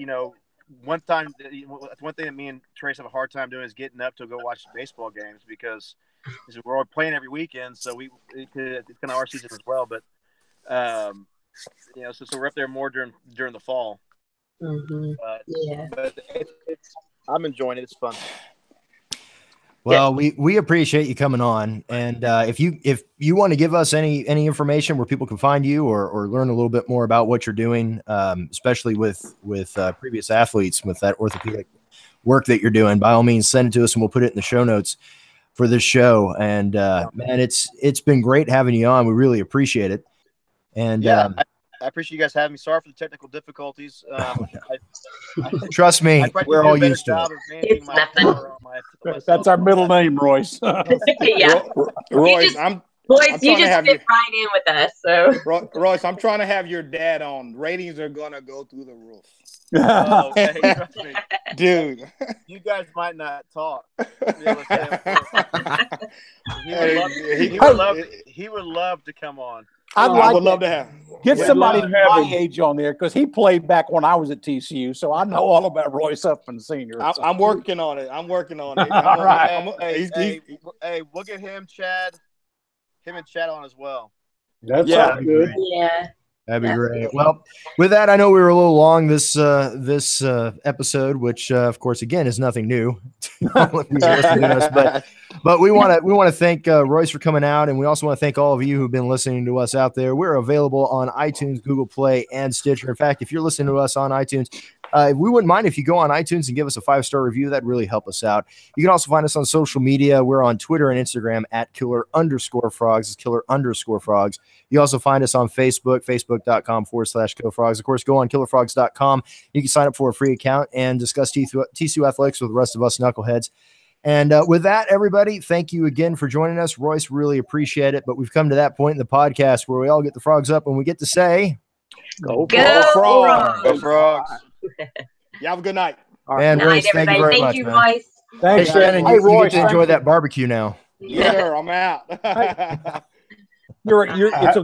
one thing that me and Trace have a hard time doing is getting up to go watch baseball games because we're all playing every weekend. So it's kind of our season as well. But so we're up there more during the fall. Mm-hmm. But I'm enjoying it. It's fun. Well, we appreciate you coming on, and if you want to give us any information where people can find you or learn a little bit more about what you're doing, especially with previous athletes with that orthopedic work that you're doing, by all means send it to us and we'll put it in the show notes for this show. And man, it's been great having you on. We really appreciate it. And I appreciate you guys having me. Sorry for the technical difficulties. Trust me, we're all used to it. That's our middle name, Royce. Royce, you just fit right in with us. So, Royce, I'm trying to have your dad on. Ratings are gonna go through the roof. Oh, okay. Trust me. Dude, you guys might not talk. He would love to come on. I would love to have. Get somebody my age on there because he played back when I was at TCU, so I know all about Royce Huffman Sr. I'm working on it. All right. Hey, we'll get him and Chad on as well. That's good. Yeah. That'd be great. Well, with that, I know we were a little long this episode, which of course again is nothing new. But we want to thank Royce for coming out, and we also want to thank all of you who've been listening to us out there. We're available on iTunes, Google Play, and Stitcher. In fact, if you're listening to us on iTunes, we wouldn't mind if you go on iTunes and give us a 5-star review. That'd really help us out. You can also find us on social media. We're on Twitter and Instagram at @killer_frogs. It's @killer_frogs. You also find us on Facebook, facebook.com/KillerFrogs. Of course, go on KillerFrogs.com. You can sign up for a free account and discuss TCU athletics with the rest of us knuckleheads. And with that, everybody, thank you again for joining us. Royce, really appreciate it. But we've come to that point in the podcast where we all get the frogs up and we get to say, Go Frogs! Go Frogs! You have a good night. Man, Good Royce, night, thank you everybody. very much, Thank you, man. Royce. Thanks, Hey, Shannon, Hey, you Royce, get to enjoy thank you. that barbecue now. Yes, sir. I'm out. It's a